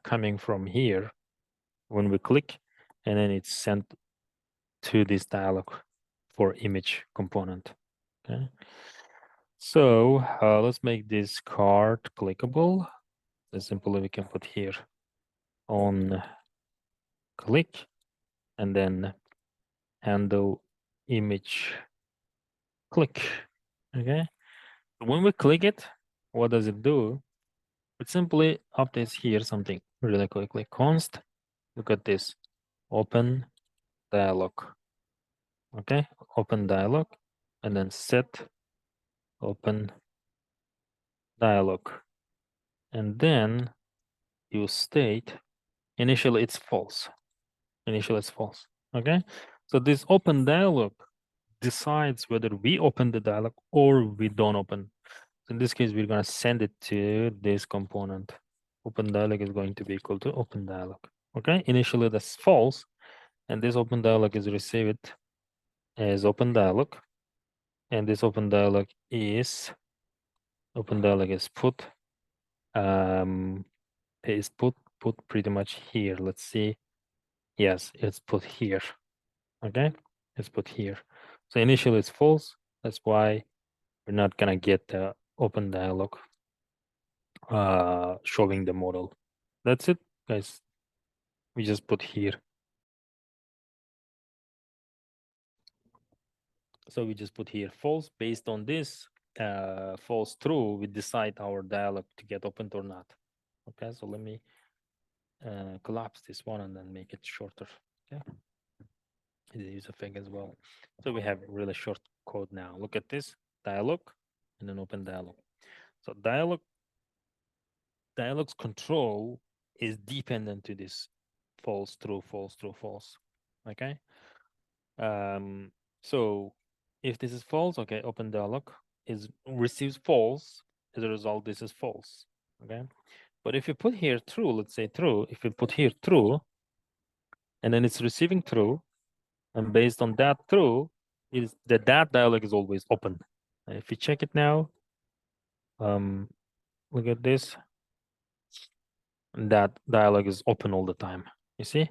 coming from here when we click, and then it's sent to this dialog for image component. Okay, so let's make this card clickable. So simply we can put here on click and then handle image click. Okay, when we click it, what does it do? It simply updates here something really quickly. Const, look at this, open dialog. Okay, open dialog, and then set open dialog, and then you state initially it's false. Initially it's false. Okay, so this open dialog decides whether we open the dialog or we don't open. In this case, we're going to send it to this component. Open dialog is going to be equal to open dialog. Okay, initially that's false, and this open dialog is received as open dialog, and this open dialog is put put pretty much here. Let's see. Yes, it's put here. Okay, it's put here. So initially it's false. That's why we're not gonna get the open dialog showing the model. That's it, guys. We just put here. So we just put here false. Based on this false true, we decide our dialog to get opened or not. Okay, so let me collapse this one and then make it shorter. Okay, use effect as well. So we have really short code now. Look at this dialog and then open dialog. So dialog's control is dependent to this false, true, false, true, false. Okay. So if this is false, okay, open dialog is receives false. As a result, this is false. Okay. But if you put here true, let's say true, if you put here true, and then it's receiving true, and based on that true, is that dialog is always open. If you check it now, look at this. That dialog is open all the time. You see,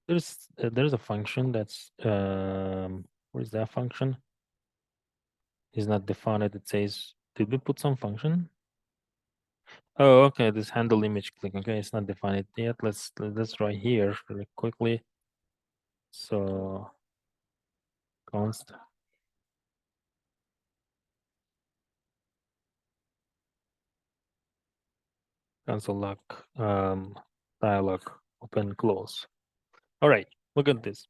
there's a function that's where's that function? Is not defined. It says, did we put some function? Oh, okay, this handle image click. Okay, it's not defined yet. Let's try here really quickly. So const console log dialog open close. All right, look at this.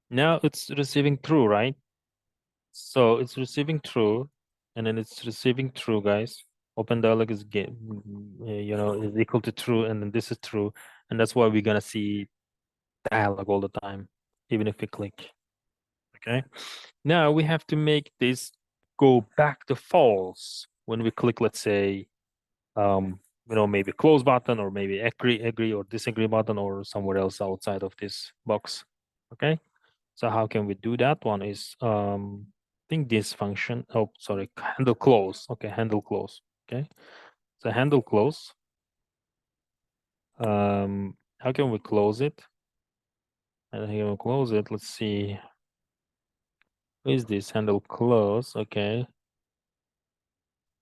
Now it's receiving true, right? So it's receiving true, and then it's receiving true, guys. Open dialog is is equal to true, and then this is true, and that's why we're gonna see dialog all the time, even if we click. Okay. Now we have to make this go back to false when we click, let's say, maybe close button or maybe agree or disagree button or somewhere else outside of this box. Okay. So how can we do that? One is I think this function. Oh, sorry, handle close. Okay, handle close. Okay. So handle close. How can we close it? And here we'll close it. Let's see. Is this handle close? Okay.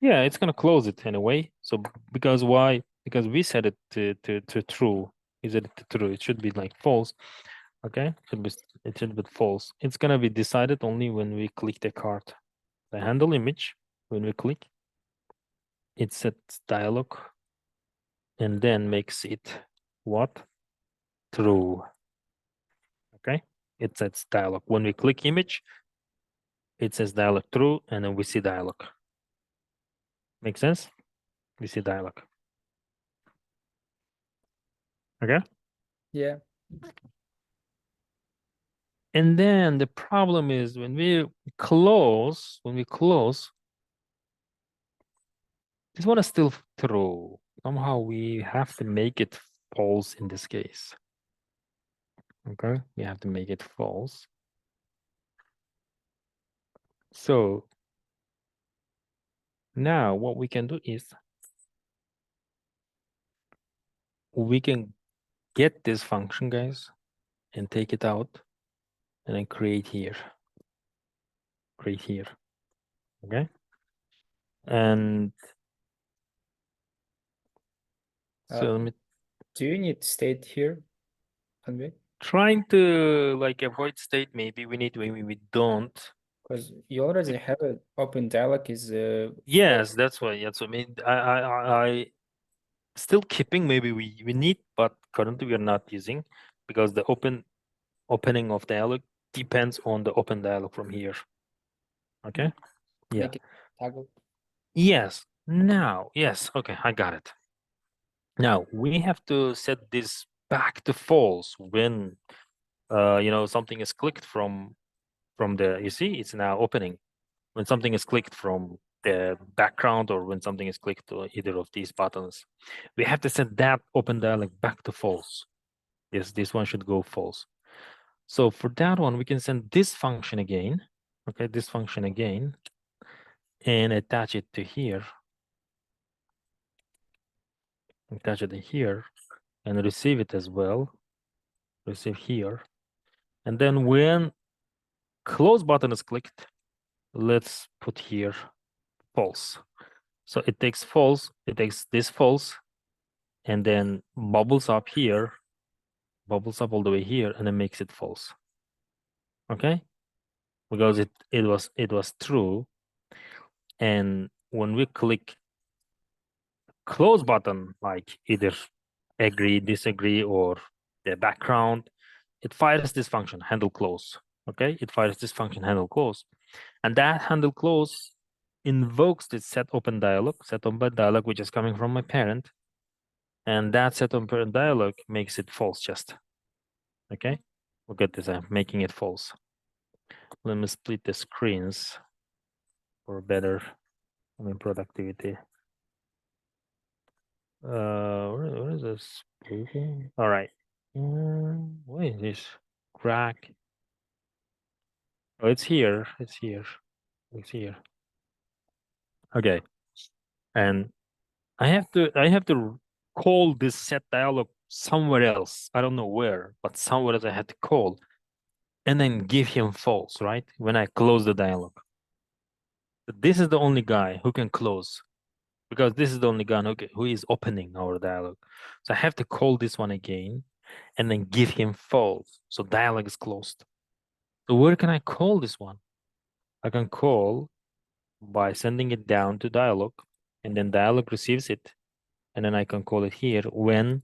Yeah, it's gonna close it anyway. So because why? Because we set it to true. Is it to true? It should be like false. Okay, it should be false. It's gonna be decided only when we click the card. The handle image, when we click, it sets dialog and then makes it what? True. Okay, it sets dialog. When we click image, it says dialog true, and then we see dialog. Make sense? We see dialog. Okay. Yeah. And then the problem is when we close, this one is still true. Somehow we have to make it false in this case. Okay, we have to make it false. So now what we can do is we can get this function, guys, and take it out and then create here. Create here. Okay. And so let me Do you need state here, Kanybek? trying to like avoid state, maybe we don't. Because you already have an open dialog is Yes, that's why. That's what I mean. I still keeping. Maybe we need, but currently we are not using because the opening of dialog depends on the open dialog from here. Okay. Yeah. make it toggle. Yes. Now, yes. Okay, I got it. Now we have to set this back to false when something is clicked from the. You see, it's now opening. When something is clicked from the background or when something is clicked to either of these buttons, we have to set that open dialog back to false. Yes, this one should go false. So for that one, we can send this function again. Okay, this function again, and attach it to here. Attach it here, and receive it as well. Receive here, and then when close button is clicked, let's put here false. So it takes false, it takes this false, and then bubbles up here, bubbles up all the way here, and then makes it false. Okay, because it was true, and when we click close button, like either agree, disagree, or the background, it fires this function handle close. Okay, it fires this function handle close, and that handle close invokes this set open dialog, which is coming from my parent, and that set open dialog makes it false just. Okay, look at this, I'm making it false. Let me split the screens for better productivity. Where is this? All right. What is this? Crack. Oh, it's here. It's here. It's here. Okay. And I have to call this set dialog somewhere else. I don't know where, but somewhere else I had to call. And then give him false, right? When I close the dialog. This is the only guy who can close. because this is the only gun. Okay, who is opening our dialog? So I have to call this one again and then give him false. So dialog is closed. So where can I call this one? I can call by sending it down to dialog, and then dialog receives it. And then I can call it here when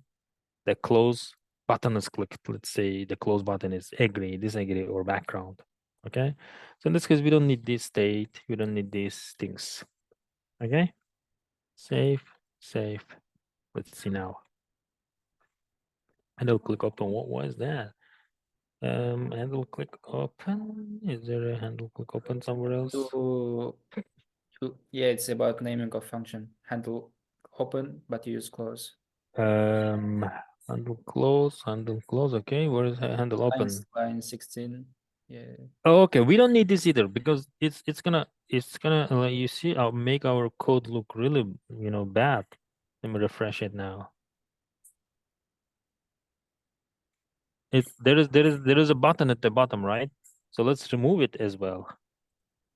the close button is clicked. Let's say the close button is agree, disagree, or background. Okay. So in this case, we don't need this state. We don't need these things. Okay. Save, save. Let's see now. Handle click open. What was that? Handle click open. Is there a handle click open somewhere else? Yeah, it's about naming of function. Handle open, but use close. Handle close. Okay, where is handle open? Line 16. Yeah. Oh, okay. We don't need this either because it's gonna you see, I'll make our code look really bad. Let me refresh it now. There is a button at the bottom, right? So let's remove it as well.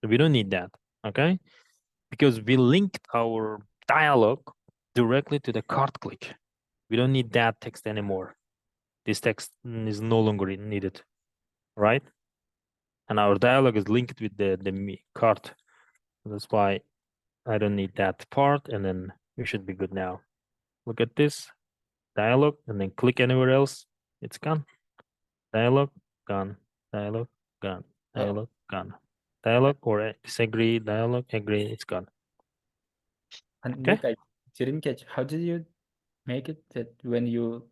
We don't need that, okay? Because we linked our dialog directly to the cart click. We don't need that text anymore. This text is no longer needed, right? And our dialog is linked with the cart. That's why I don't need that part, and then we should be good now. Look at this dialog, and then click anywhere else. It's gone. Dialog, gone. Dialog, gone. Dialog, gone. Dialog or disagree, dialog, agree, it's gone. And Okay. Nick, I didn't catch. How did you make it that when you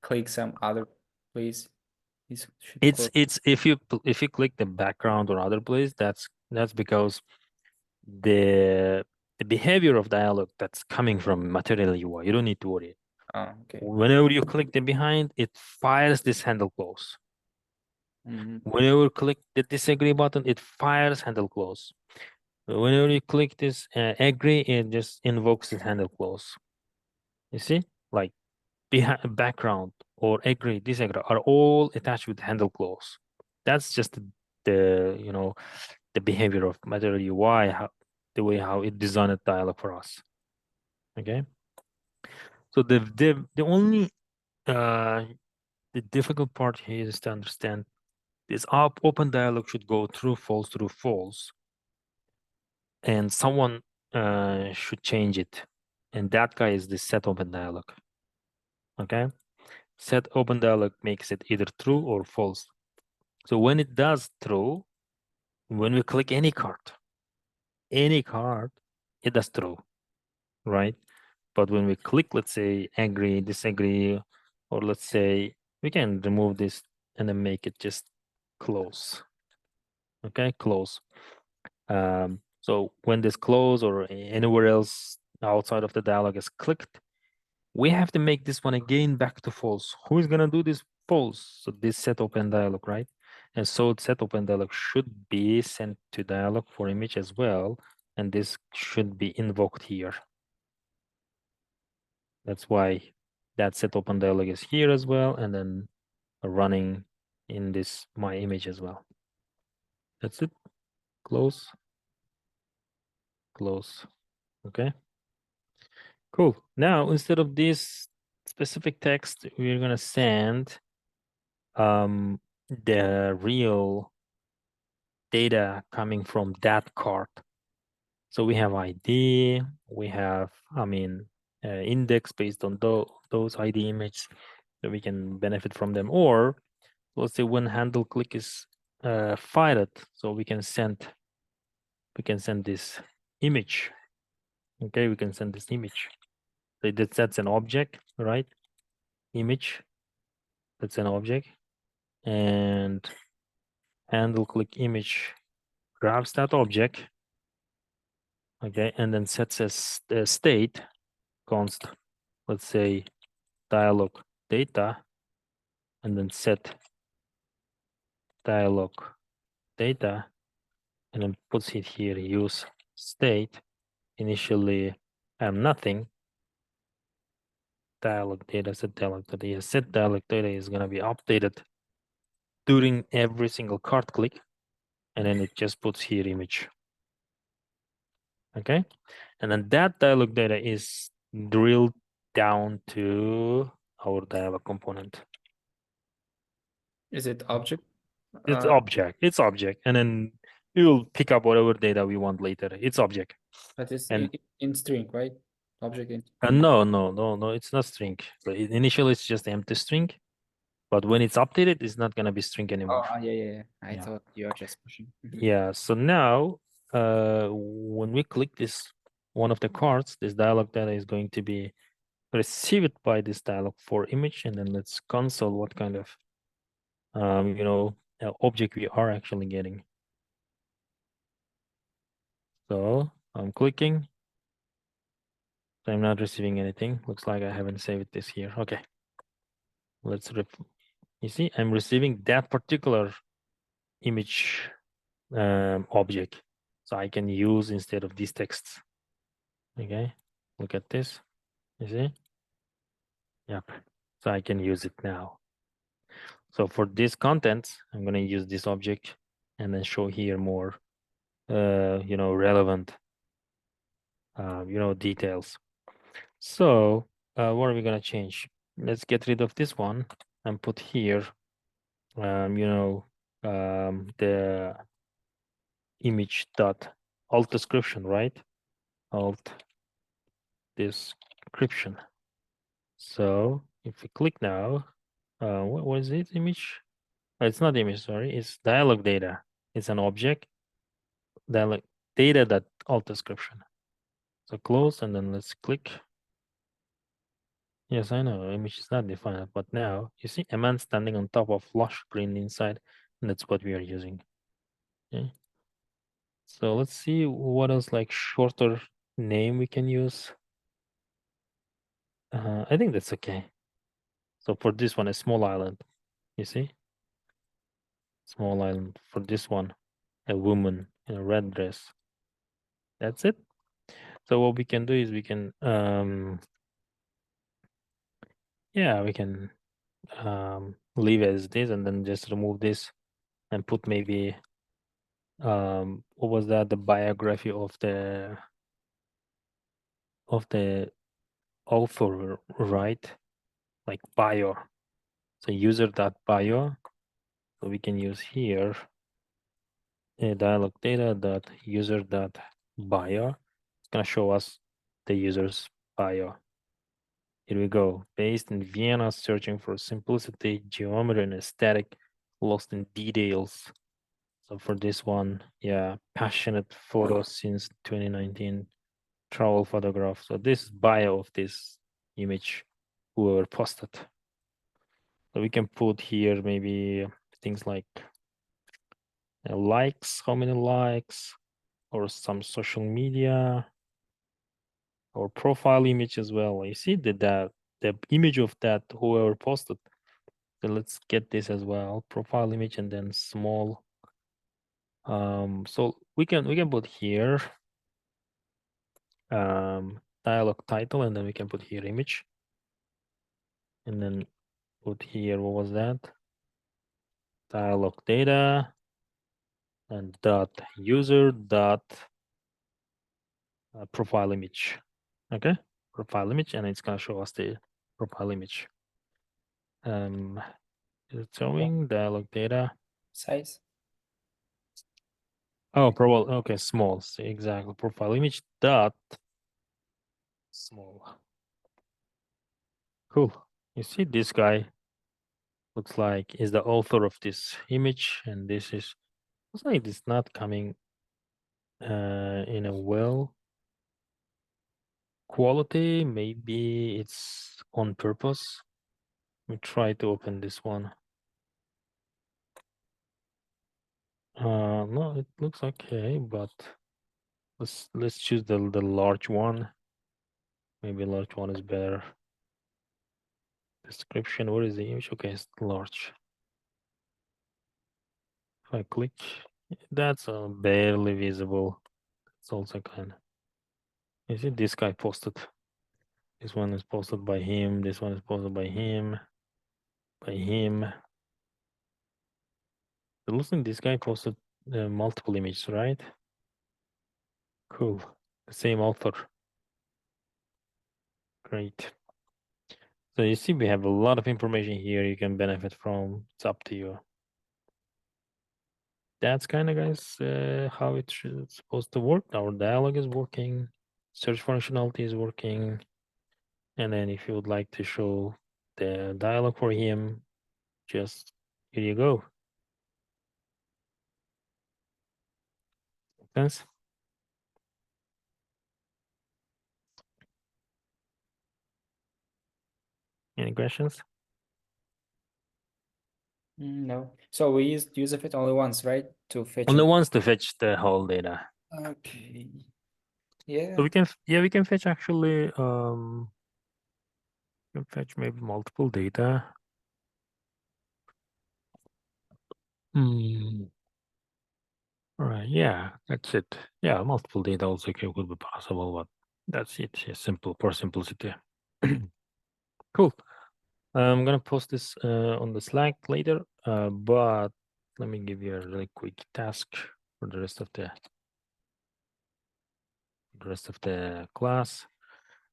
click some other place, it should close? It's if you click the background or other place, that's because the behavior of dialog that's coming from material UI. You don't need to worry. Oh, okay. Whenever you click the behind, it fires this handle close. Mhm. Whenever you click the disagree button, it fires handle close. Whenever you click this agree, it just invokes this handle close. You see, like behind background or agree, disagree are all attached with handle close. That's just the the behavior of material UI, the way how it designed dialog for us. Okay. So the only the difficult part here is to understand this open dialog should go true, false, and someone should change it, and that guy is the set open dialog. Okay, set open dialog makes it either true or false. So when it does true, when we click any card, it does true, right? But when we click, let's say agree, disagree, or let's say we can remove this and then make it just close. Okay, close. So when this close or anywhere else outside of the dialog is clicked, we have to make this one again back to false. Who is gonna do this? False. So this set open dialog, right? And so set open dialog should be sent to dialog for image as well, and this should be invoked here. That's why that set open dialog is here as well, and then running in this my image as well. That's it. Close. Close. Okay. Cool. Now, instead of this specific text, we're gonna send the real data coming from that card. So we have ID, we have, index based on those ID images, so we can benefit from them. Or let's say when handle click is fired, so we can send this image. Okay, we can send this image. So that's an object, right? Image. That's an object, and handle click image grabs that object, okay, and then sets a state const, let's say dialog data, and then set dialog data, and then puts it here, use state, initially nothing, dialog data, set dialog data. Set dialog data is going to be updated during every single card click, and then it just puts here image. Okay, And then that dialog data is drilled down to our dialog component. Is it object? It's object. It's object, and then we will pick up whatever data we want later. It's object. But it's And- in string, right? Object in. No. It's not string. So initially, it's just empty string, but when it's updated, it's not gonna be string anymore. Oh, yeah. I Yeah. thought you are just pushing. Yeah. So now, when we click this one of the cards, this dialog data is going to be received by this dialog for image, and then let's console what kind of object we are actually getting. So I'm clicking. So I'm not receiving anything. Looks like I haven't saved this here. Okay. Let's you see, I'm receiving that particular image object. So I can use instead of these texts. Okay. Look at this. You see? Yep. So I can use it now. So for this content, I'm going to use this object and then show here more relevant details. So what are we going to change? Let's get rid of this one and put here the image dot alt description, right? Alt description. So if we click now, what was it? Image? It's not image, sorry. It's dialog data. It's an object. Dialog data dot alt description. So close, and then let's click. Yes, I know image is not defined, but now you see a man standing on top of lush green inside, and that's what we are using. Okay. So let's see what else like shorter name we can use. I think that's okay. So for this one, a small island, you see? Small island. For this one, a woman in a red dress. That's it. So what we can do is we can leave as this and then just remove this and put maybe what was that, the biography of the author, right? Like bio. So user.bio. So we can use here a dialog data dot user dot bio. It's gonna show us the user's bio. Here we go. Based in Vienna, searching for simplicity, geometry, and aesthetic, lost in details. So for this one, yeah, passionate photos since 2019, travel photograph. So this is bio of this image, whoever posted. So we can put here maybe things like likes, how many likes, or some social media, or profile image as well. You see the image of that whoever posted. So let's get this as well, profile image, and then small. So we can put here dialog title, and then we can put here image, and then put here, what was that? Dialog data and dot user dot profile image. Okay, profile image, and it's gonna show us the profile image. It's showing dialog data. Size. Oh, profile. Okay, small. See, exactly. Profile image dot small. Cool. You see, this guy looks like is the author of this image, and this is looks like it's not coming in a well quality. Maybe it's on purpose. Let me try to open this one. No, it looks okay, but let's choose the large one. Maybe large one is better. Description, where is the image? Okay, it's large. If I click, that's barely visible. It's also kind of, you see, this guy posted. This one is posted by him. This one is posted by him. By him. It looks like this guy posted multiple images, right? Cool. The same author. Great. So you see, we have a lot of information here you can benefit from. It's up to you. That's kind of, guys, how it's supposed to work. Our dialog is working. Search functionality is working. And then if you would like to show the dialog for him, just here you go. Sense? Any questions? No. So we used use of it only once, right? To fetch Only it. once to fetch the whole data. Okay. Yeah. So we can, we can fetch actually, we can fetch maybe multiple data. All right, yeah, that's it. Yeah, multiple data also could be possible, but that's it. Yeah, simple, for simplicity. Cool. I'm gonna post this on the Slack later, but let me give you a really quick task for the rest of the class.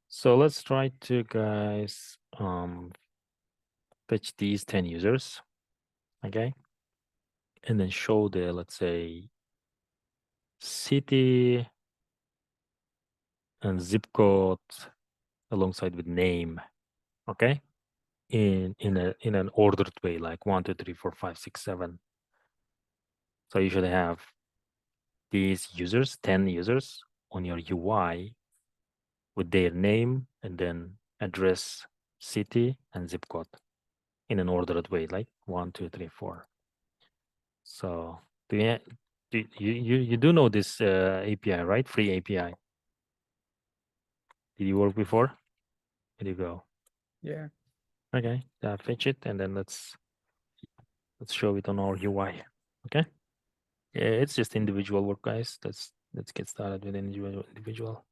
So let's try to, guys, fetch these 10 users, okay, and then show the, let's say, city and zip code alongside with name, okay, in an ordered way, like 1, 2, 3, 4, 5, 6, 7. So you should have these users, 10 users on your UI with their name and then address, city, and zip code in an ordered way, like 1, 2, 3, 4. So you do know this API, right? Free API. Did you work before? Here you go. Yeah. Okay, fetch it and then let's show it on our UI. Okay. Yeah, it's just individual work, guys. Let's get started with individual.